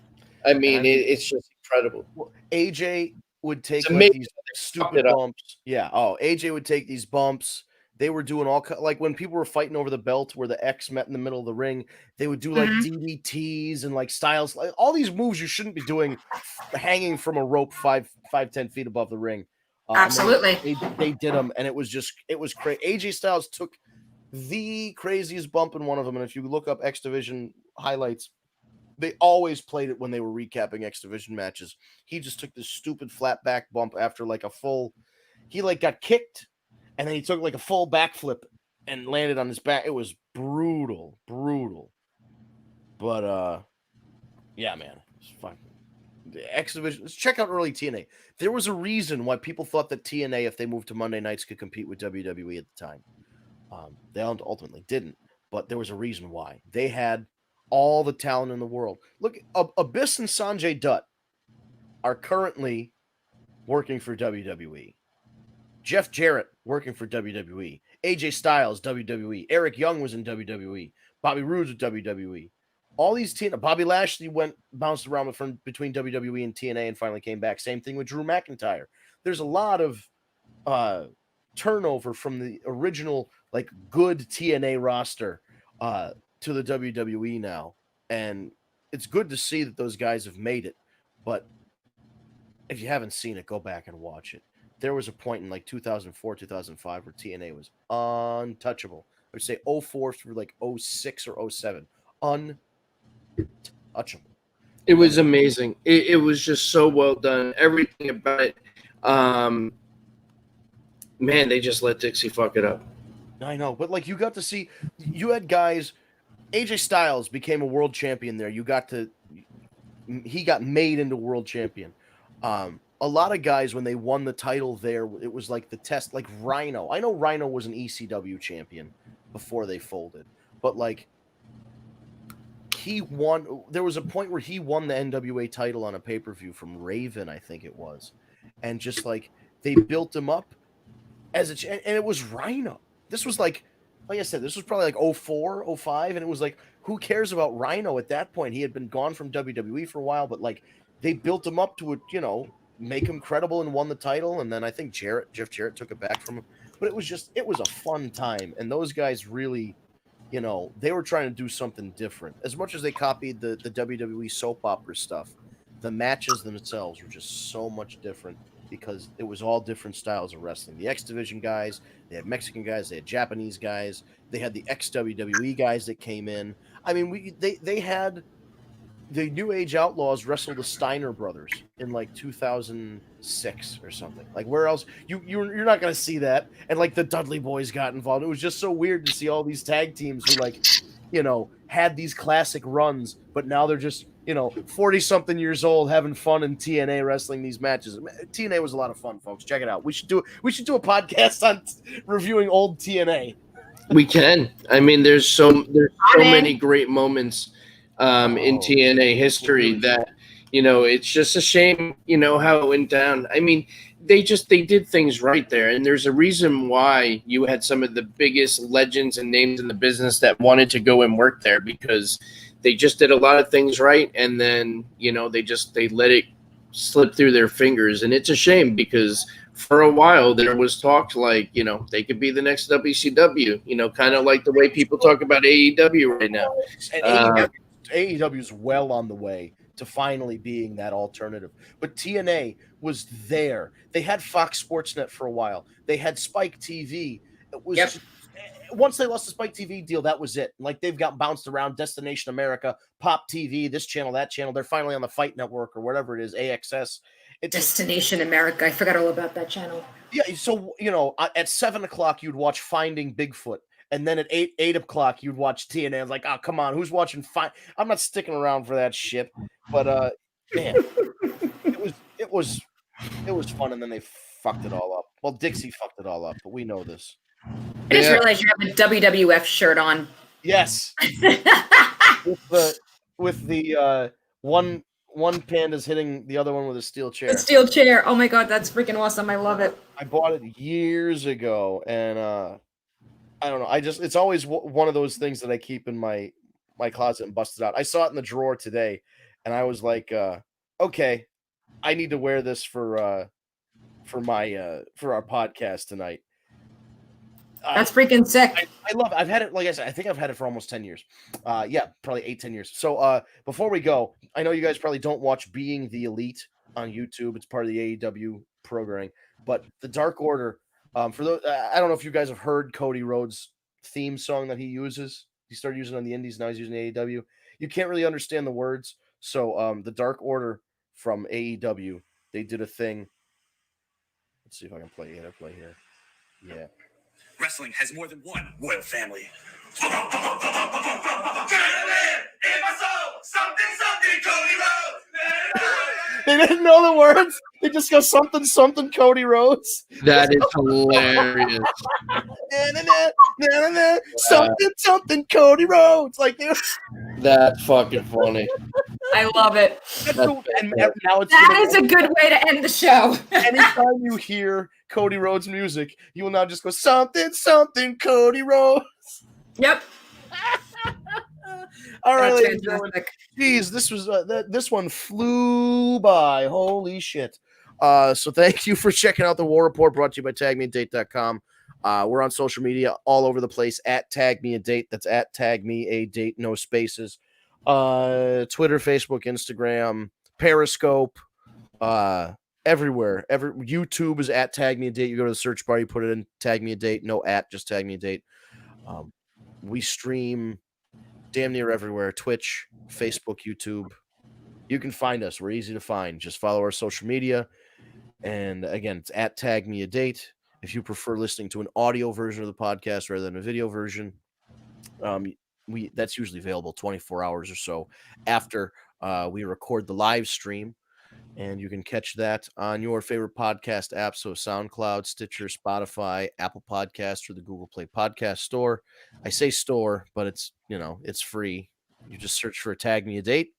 I mean, it's just incredible. Well, AJ would take these stupid bumps. Yeah. Oh, AJ would take these bumps. They were doing like when people were fighting over the belt where the X met in the middle of the ring, they would do like DDTs and like styles, like all these moves you shouldn't be doing hanging from a rope 5-10 feet above the ring. Absolutely. They did them, and it was crazy. AJ Styles took the craziest bump in one of them, and if you look up X Division highlights, they always played it when they were recapping X Division matches. He just took this stupid flat back bump after like he like got kicked, and then he took like a full backflip and landed on his back. It was brutal. But yeah, man, it's fucking. The X Division. Let's check out early TNA. There was a reason why people thought that TNA, if they moved to Monday nights, could compete with WWE at the time. They ultimately didn't, but there was a reason why. They had all the talent in the world. Look, Abyss and Sanjay Dutt are currently working for WWE. Jeff Jarrett working for WWE. AJ Styles, WWE. Eric Young was in WWE. Bobby Roode with WWE. All these Bobby Lashley bounced around between WWE and TNA and finally came back. Same thing with Drew McIntyre. There's a lot of turnover from the original like good TNA roster to the WWE now, and it's good to see that those guys have made it. But if you haven't seen it, go back and watch it. There was a point in like 2004, 2005 where TNA was untouchable. I would say 04 through like 06 or 07. Untouchable. It was amazing. It was just so well done. Everything about it. Man, they just let Dixie fuck it up. I know, but like you got to see, you had guys. AJ Styles became a world champion there. He got made into world champion. A lot of guys, when they won the title there, it was like the test. Like Rhino. I know Rhino was an ECW champion before they folded, but like. He won. There was a point where he won the NWA title on a pay-per-view from Raven, I think it was, and just like they built him up as and it was Rhino. This was like I said, this was probably like 04, 05, and it was like, who cares about Rhino at that point? He had been gone from WWE for a while, but like they built him up to make him credible and won the title, and then I think Jeff Jarrett took it back from him. But it was a fun time, and those guys really. They were trying to do something different. As much as they copied the WWE soap opera stuff, the matches themselves were just so much different because it was all different styles of wrestling. The X Division guys, they had Mexican guys, they had Japanese guys, they had the ex-WWE guys that came in. I mean, they had the New Age Outlaws wrestled the Steiner brothers in like 2006 or something. Like where else you're not gonna see that. And like the Dudley Boys got involved. It was just so weird to see all these tag teams who like, had these classic runs, but now they're just 40 something years old having fun in TNA wrestling these matches. TNA was a lot of fun, folks. Check it out. We should do a podcast on reviewing old TNA. We can. I mean, there's so many great moments. In TNA history that, it's just a shame, how it went down. I mean, they did things right there. And there's a reason why you had some of the biggest legends and names in the business that wanted to go and work there because they just did a lot of things right. And then, they let it slipped through their fingers, and it's a shame because for a while there was talk like, you know, they could be the next WCW, you know, kind of like the way people talk about AEW right now. And AEW is well on the way to finally being that alternative. But TNA was there. They had Fox Sportsnet for a while. They had Spike TV. It was Yep. just, once they lost the Spike TV deal, that was it. Like they've got bounced around Destination America, Pop TV, this channel, that channel. They're finally on the Fight Network or whatever it is, AXS. It's Destination America. I forgot all about that channel. yeah. So you know, at 7 o'clock you'd watch Finding Bigfoot. And then at 8 o'clock, you'd watch TNA. I was like, oh, come on, who's watching I'm not sticking around for that shit. But man, it was fun, and then they fucked it all up. Well, Dixie fucked it all up, but we know this. I just realized you have a WWF shirt on. Yes. with the one panda's hitting the other one with a steel chair. The steel chair. Oh my god, that's freaking awesome. I love it. I bought it years ago, and I don't know. It's always one of those things that I keep in my closet and busted out. I saw it in the drawer today, and I was like, okay, I need to wear this for our podcast tonight. That's freaking sick. I love it. I've had it, like I said, I think I've had it for almost 10 years. Yeah, probably 8-10 years. So before we go, I know you guys probably don't watch Being the Elite on YouTube. It's part of the AEW programming, but the Dark Order. For those, I don't know if you guys have heard Cody Rhodes' theme song that he uses. He started using it on the Indies. Now he's using AEW. You can't really understand the words. So the Dark Order from AEW, they did a thing. Let's see if I can play it. I play here. Yeah. Wrestling has more than one royal family. They didn't know the words. They just go something, something, Cody Rhodes. That is hilarious. Something, something, Cody Rhodes. Like, That's fucking funny. I love it. and now it's That is a good way to end the show. anytime you hear Cody Rhodes music, you will now just go something, something, Cody Rhodes. Yep. All right, That's ladies and gentlemen. fantastic. Geez, this was this one flew by. Holy shit. So thank you for checking out the War Report, brought to you by tagmeadate.com. We're on social media all over the place at Tag Me a Date. That's at Tag Me a Date, no spaces. Twitter, Facebook, Instagram, Periscope, everywhere. YouTube is at Tag Me a Date. You go to the search bar, you put it in Tag Me a Date, no at, just Tag Me a Date. We stream damn near everywhere. Twitch, Facebook, YouTube. You can find us. We're easy to find. Just follow our social media. And again, it's at Tag Me a Date. If you prefer listening to an audio version of the podcast rather than a video version, that's usually available 24 hours or so after we record the live stream. And you can catch that on your favorite podcast app. So SoundCloud, Stitcher, Spotify, Apple Podcasts, or the Google Play Podcast Store. I say store, but it's free. You just search for Tag Me a Date.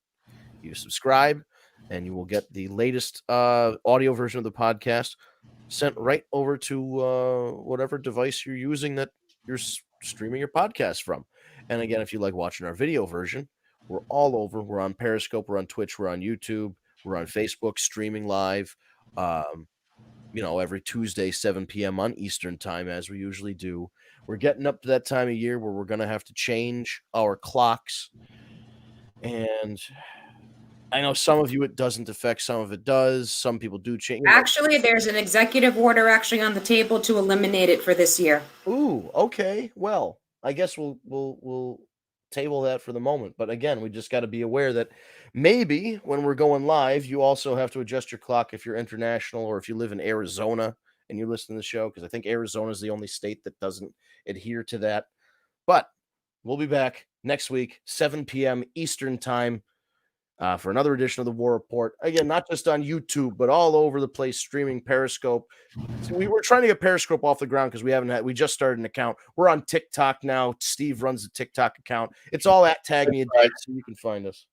You subscribe, and you will get the latest audio version of the podcast sent right over to whatever device you're using that you're streaming your podcast from. And again, if you like watching our video version, we're all over. We're on Periscope, we're on Twitch, we're on YouTube, we're on Facebook, streaming live, every Tuesday, 7 p.m. on Eastern time, as we usually do. We're getting up to that time of year where we're going to have to change our clocks. And I know some of you it doesn't affect, some of it does. Some people do change. Actually, there's an executive order actually on the table to eliminate it for this year. Ooh, okay. Well, I guess we'll table that for the moment. But again, we just got to be aware that maybe when we're going live, you also have to adjust your clock if you're international or if you live in Arizona and you listen to the show, because I think Arizona is the only state that doesn't adhere to that. But we'll be back next week, 7 p.m. Eastern time. For another edition of the War Report. Again, not just on YouTube, but all over the place, streaming Periscope. So we were trying to get Periscope off the ground because we just started an account. We're on TikTok now. Steve runs the TikTok account. It's all at Tag Me a Date, so you can find us.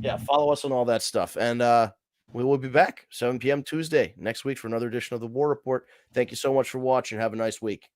Yeah, follow us on all that stuff. And we will be back 7 p.m. Tuesday next week for another edition of the War Report. Thank you so much for watching. Have a nice week.